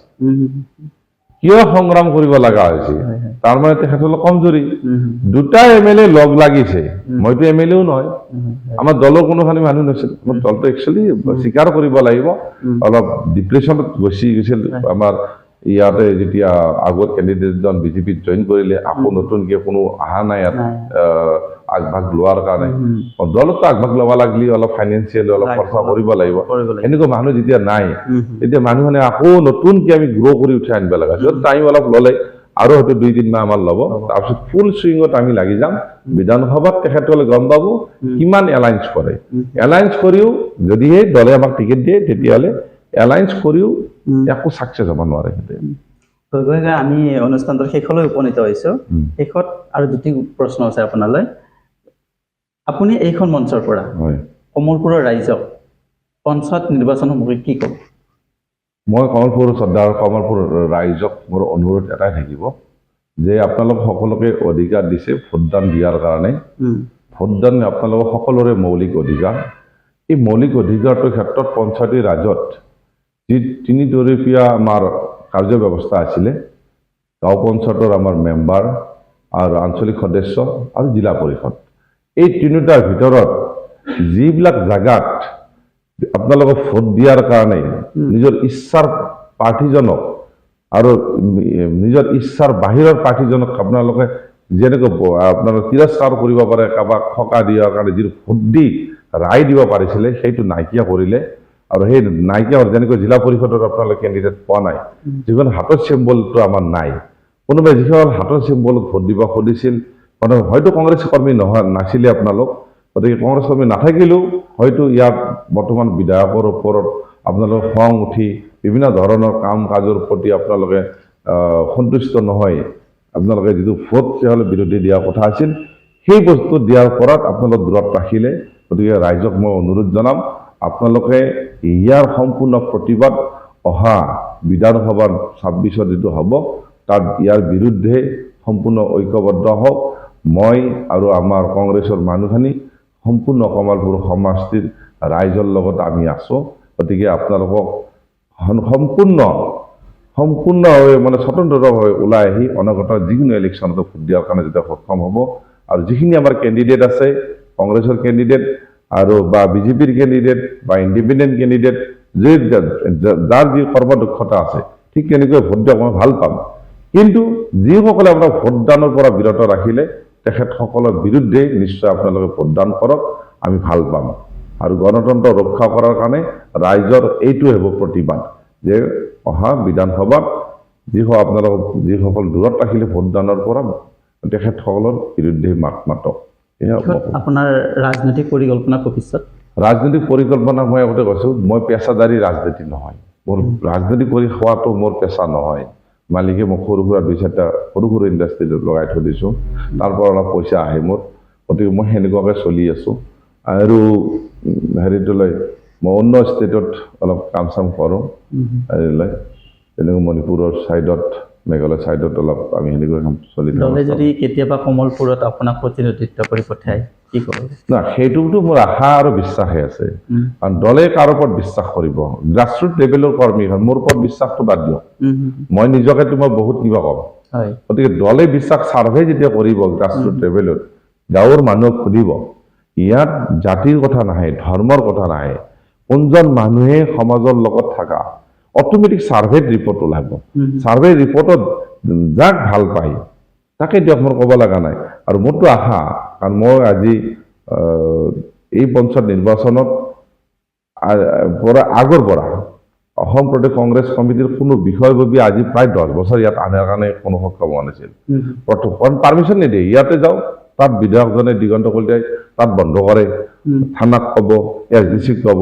কিয় সংগ্ৰাম কৰিব লগা হৈছে তাৰমানে তেখেতসকল কমজোৰি দুটা এমএলএ লগ লাগিছে মইতো এমএলএও নহয় আমাৰ দলৰ কোনোখানি মানুহ নাছিল আমাৰ দলটো একচুৱেলি স্বীকাৰ কৰিব লাগিব অলপ ডিপ্ৰেশ্যনত গুচি গৈছিল আমাৰ ইয়াতে যেতিয়া আগত কেণ্ডিডেটজন বিজেপিত জইন কৰিলে আকৌ নতুনকে কোনো অহা নাই ইয়াত আগভাগ লোৱাৰ কাৰণে দলতো আগভাগ ল'ব লাগিলে অলপ ফাইনেন্সিয়েলি অলপ খৰচা কৰিব লাগিব এনেকুৱা মানুহ যেতিয়া নাই তেতিয়া মানুহে আকৌ নতুনকে আমি গ্ৰ' কৰি উঠাই আনিব লগা টাইম অলপ ল'লে আৰু হয়তো 2-3 মাহ আমাৰ ল'ব তাৰপিছত ফুল চুইঙত আমি লাগি যাম বিধানসভাত তেখেতসকলে গম পাব কিমান এলায়েন্স কৰে এলায়েন্স কৰিও যদিহে দলে আমাক টিকেট দিয়ে তেতিয়াহ'লে এলায়েন্স কৰিও একো ছাকচেছ হ'ব নোৱাৰে গৈ গৈ গৈ আমি অনুষ্ঠানটোৰ শেষলৈ উপনীত হৈছোঁ। শেষত আৰু দুটি প্ৰশ্ন আছে আপোনালৈ। আপুনি এইখন মঞ্চৰ পৰা হয়, কমলপুৰৰ ৰাইজক পঞ্চায়ত নিৰ্বাচন সম্পৰ্কে কি ক'ব? মই কমলপুৰ শ্ৰদ্ধা আৰু কমলপুৰ ৰাইজক মোৰ অনুৰোধ এটাই থাকিব যে আপোনালোক সকলোকে অধিকাৰ দিছে ভোটদান দিয়াৰ কাৰণে। ভোটদান আপোনালোকৰ সকলোৰে মৌলিক অধিকাৰ। এই মৌলিক অধিকাৰটোৰ ক্ষেত্ৰত পঞ্চায়তী ৰাজত যি ৩ তৰপীয়া আমাৰ কাৰ্য ব্যৱস্থা আছিলে, গাঁও পঞ্চায়তৰ আমাৰ মেম্বাৰ আৰু আঞ্চলিক সদস্য আৰু জিলা পৰিষদ, এই তিনিটাৰ ভিতৰত যিবিলাক জাগাত আপোনালোকক ভোট দিয়াৰ কাৰণে নিজৰ ইচ্ছাৰ প্ৰাৰ্থীজনক আৰু নিজৰ ইচ্ছাৰ বাহিৰৰ প্ৰাৰ্থীজনক আপোনালোকে যেনেকৈ আপোনালোকে তিৰস্কাৰ কৰিব পাৰে, কাৰোবাক সকা দিয়াৰ কাৰণে যিটো ভোট দি ৰায় দিব পাৰিছিলে সেইটো নাইকিয়া কৰিলে। আৰু সেই নাইকিয়া যেনেকৈ জিলা পৰিষদত আপোনালোকে কেণ্ডিডেট পোৱা নাই, যিখন হাতৰ চিম্বলটো আমাৰ নাই। কোনোবাই যিসকল হাতৰ চিম্বলক ভোট দিব খুজিছিল, হয়তো কংগ্ৰেছ কৰ্মী নাছিলে আপোনালোক, গতিকে কংগ্ৰেছ কৰ্মী নাথাকিলেও হয়তো ইয়াত বৰ্তমান বিধায়কৰ ওপৰত আপোনালোকৰ খং উঠি বিভিন্ন ধৰণৰ কাম কাজৰ প্ৰতি আপোনালোকে সন্তুষ্ট নহয়, আপোনালোকে যিটো ভোট তেওঁলোকে বিৰোধী দিয়াৰ কথা আছিল সেই বস্তু দিয়াৰ পৰত আপোনালোক দূৰত ৰাখিলে। গতিকে ৰাইজক মই অনুৰোধ জনাম আপোনালোকে ইয়াৰ সম্পূৰ্ণ প্ৰতিবাদ অহা বিধানসভাৰ ২৬ যিটো হ'ব তাত ইয়াৰ বিৰুদ্ধে সম্পূৰ্ণ ঐক্যবদ্ধ হওক। মই আৰু আমাৰ কংগ্ৰেছৰ মানুহখিনি সম্পূৰ্ণ কমলপুৰ সমষ্টিৰ ৰাইজৰ লগত আমি আছোঁ। গতিকে আপোনালোকক সম্পূৰ্ণভাৱে মানে স্বতন্ত্ৰভাৱে ওলাই আহি অনাগত যিকোনো ইলেকশ্যনতো ভোট দিয়াৰ কাৰণে যেতিয়া সক্ষম হ'ব। আৰু যিখিনি আমাৰ কেণ্ডিডেট আছে, কংগ্ৰেছৰ কেণ্ডিডেট আৰু বা বিজেপিৰ কেণ্ডিডেট বা ইণ্ডিপেণ্ডেণ্ট কেণ্ডিডেট, যাৰ যি কৰ্মদক্ষতা আছে ঠিক তেনেকৈ ভোট দিয়ক, মই ভাল পাম। কিন্তু যিসকলে আপোনাক ভোটদানৰ পৰা বিৰত ৰাখিলে তেখেতসকলৰ বিৰুদ্ধে নিশ্চয় আপোনালোকে ভোটদান কৰক, আমি ভাল পাম। আৰু গণতন্ত্ৰ ৰক্ষা কৰাৰ কাৰণে ৰাইজৰ এইটোৱে হ'ব প্ৰতিবাদ যে অহা বিধানসভাত যিসকল দূৰত ৰাখিলে ভোটদানৰ পৰা তেখেতসকলৰ বিৰুদ্ধে মাত মাতক। আপোনাৰ ৰাজনৈতিক পৰিকল্পনা ভৱিষ্যত? ৰাজনৈতিক পৰিকল্পনা মই আগতে কৈছোঁ, মই পেচাদাৰী ৰাজনীতি নহয়, মোৰ ৰাজনীতি কৰি খোৱাটো মোৰ পেচা নহয়। মালিকে মোক সৰু সুৰা ২-৪টা সৰু সৰু ইণ্ডাষ্ট্ৰীত লগাই থৈ দিছোঁ, তাৰ পৰা অলপ পইচা আহে মোৰ। গতিকে মই সেনেকুৱাকৈ চলি আছোঁ। আৰু হেৰিটোলৈ মই অন্য ষ্টেটত অলপ কাম চাম কৰোঁ, হেৰিলৈ তেনেকৈ মণিপুৰৰ ছাইডত, মেঘালয় ছাইডত অলপ আমি সেনেকৈ কাম চলি থাকোঁ। দলে যদি কেতিয়াবা কমলপুৰত আপোনাক প্ৰতিনিধিত্ব কৰি পঠায় কি ক'ব? না, সেইটোতো মোৰ আশা আৰু বিশ্বাসহে আছে। কাৰণ দলে কাৰ ওপৰত বিশ্বাস কৰিব? গ্ৰাছৰুট লেভেলৰ কৰ্মী হয়, মোৰ ওপৰত বিশ্বাসটো বাদ দিয়ক। মই নিজকেতো মই বহুত কিবা ক'ম। গতিকে দলে বিশ্বাস ছাৰ্ভে যেতিয়া কৰিব গ্ৰাছৰুট লেভেলত, গাঁৱৰ মানুহক সুধিব, ইয়াত জাতিৰ কথা নাহে, ধৰ্মৰ কথা নাহে, কোনজন মানুহে সমাজৰ লগত থকা, অট'মেটিক ছাৰ্ভেত ৰিপৰ্ট ওলাব। ছাৰ্ভে ৰিপৰ্টত যাক ভাল পায় তাকে দিয়ক, মোৰ ক'ব লগা নাই। আৰু মোৰতো আশা, কাৰণ মই আজি এই পঞ্চায়ত নিৰ্বাচনত আগৰ পৰা অসম প্ৰদেশ কংগ্ৰেছ কমিটিৰ কোনো বিষয়ববী আজি প্ৰায় 10 বছৰ ইয়াত আনাৰ কাৰণে কোনো সক্ষম হোৱা নাছিল। প্ৰথম পাৰ্মিশ্যন নিদিয়ে, ইয়াতে যাওঁ, তাত বিধায়কজনে দিগন্ত কলিতাই তাত বন্ধ কৰে, থানাক ক'ব, SDC-ক ক'ব,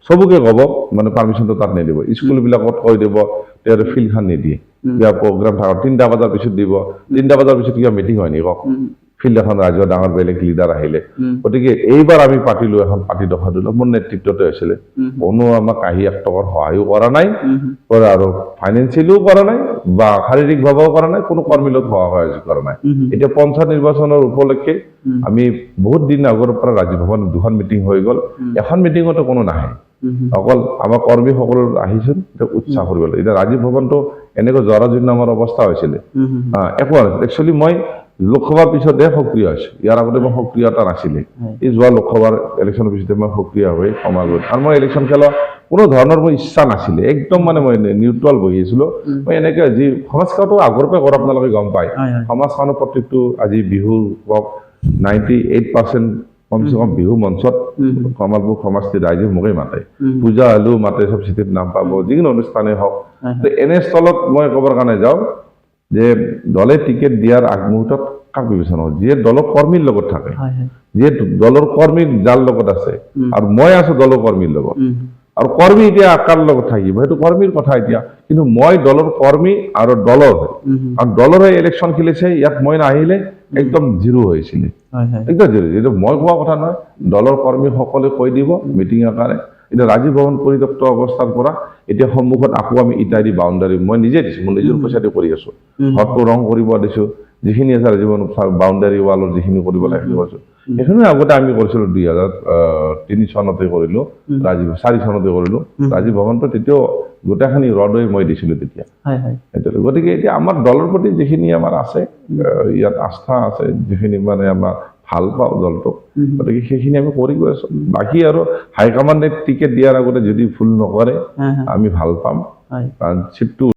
চবকে ক'ব, মানে পাৰ্মিশ্যনটো তাত নিদিব। স্কুলবিলাকত কৈ দিব তেওঁ ফিল্ডখন নিদিয়ে, কিবা প্ৰগ্ৰাম থাকক 3টা বজাৰ পিছত দিব, 3টা বজাৰ পিছত কিবা মিটিং হয় নেকি কওক, ফিল্ড এখন ৰাইজৰ ডাঙৰ বেলেগ লিডাৰ আহিলে। গতিকে এইবাৰ আমি পাতিলোঁ, এখন পাতি দখা দিলোঁ, মোৰ নেতৃত্বতে হৈছিলে। কোনো আমাক আহি 1 টকাৰ সহায়ো কৰা নাই, আৰু ফাইনেন্সিয়েলিও কৰা নাই বা শাৰীৰিকভাৱেও কৰা নাই, কোনো কৰ্মীৰ লগত সহায় কৰা নাই। এতিয়া পঞ্চায়ত নিৰ্বাচনৰ উপলক্ষে আমি বহুত দিন আগৰ পৰা ৰাজীৱ ভৱন 2খন মিটিং হৈ গ'ল, এখন মিটিঙতো কোনো নাহে, অকল আমাৰ কৰ্মীসকলৰ আহিছিল উৎসাহ কৰিব লাগে। এতিয়া ৰাজীৱ ভৱনটো এনেকৈ জৰাজীৰ্ণ আমাৰ অৱস্থা হৈছিলে, একো নাছিল। একচুৱেলি মই লোকসভাৰ পিছতহে সক্ৰিয় হৈছোঁ, ইয়াৰ আগতে মই সক্ৰিয়তা নাছিলে। এই যোৱা লোকসভাৰ ইলেকশ্যনৰ পিছতে মই সক্ৰিয় হৈ সমাজত, আৰু মই ইলেকশ্যন খেলা কোনো ধৰণৰ মোৰ ইচ্ছা নাছিলে, একদম মানে মই নিউট্ৰেল বহি আছিলোঁ। মই এনেকৈ যি সমাজখনতো আগৰ পৰাই কৰা আপোনালোকে গম পায়, সমাজখনৰ প্ৰত্যেকটো আজি বিহু হওক 98% কমচে কম বিহু মঞ্চত কমলপুৰ সমষ্টিৰ ৰাইজে মোকেই মাতে, পূজা হ'লেও মাতে, চব চিঠিত নাম পাব, যিকোনো অনুষ্ঠানেই হওক। এনে স্থলত মই ক'বৰ কাৰণে যাওঁ যে দলে টিকেট দিয়াৰ আগমুহূৰ্তত কাক বিবেচনা কৰোঁ? যিয়ে দলৰ কৰ্মীৰ লগত থাকে, যিয়ে দলৰ কৰ্মী যাৰ লগত আছে, আৰু মই আছোঁ দলৰ কৰ্মীৰ লগত। আৰু কৰ্মী এতিয়া কাৰ লগত থাকিব সেইটো কৰ্মীৰ কথা এতিয়া কিন্তু মই দলৰ কৰ্মী আৰু দলৰ হয় আৰু দলৰ হৈ ইলেকশ্যন খেলিছে ইয়াত মই নাহিলে একদম জিৰো হৈছিলে হয় হয় একদম জিৰো এইটো মই কোৱা কথা নহয় দলৰ কৰ্মীসকলে কৈ দিব মিটিং আকাৰে এতিয়া ৰাজীৱ ভৱন পৰিত্যক্ত অৱস্থাৰ পৰা এতিয়া সন্মুখত আকৌ আমি ইটা দি বাউণ্ডাৰী মই নিজে দিছোঁ মই নিজৰ পইচা দি কৰি আছোঁ ঘৰটো ৰং কৰিব দিছোঁ যিখিনি আছে ৰাজীৱ ভৱন বাউণ্ডাৰী ৱালৰ যিখিনি কৰিব লাগে সেইখিনি কৰিছোঁ সেইখিনি আগতে আমি কৰিছিলোঁ 2003 চনতে কৰিলোঁ ৰাজীৱ 4 চনতে কৰিলোঁ ৰাজীৱ ভৱনটো তেতিয়াও গোটেইখিনি ৰদ হৈ মই দিছিলোঁ তেতিয়া হয় হয় গতিকে এতিয়া আমাৰ দলৰ প্ৰতি যিখিনি আমাৰ আছে ইয়াত আস্থা আছে যিখিনি মানে আমাৰ ভাল পাওঁ দলটোক গতিকে সেইখিনি আমি কৰি গৈ আছোঁ বাকী আৰু হাইকমাণ্ডে টিকেট দিয়াৰ আগতে যদি ভুল নকৰে হয় হয় আমি ভাল পাম হয় কাৰণ চিটটো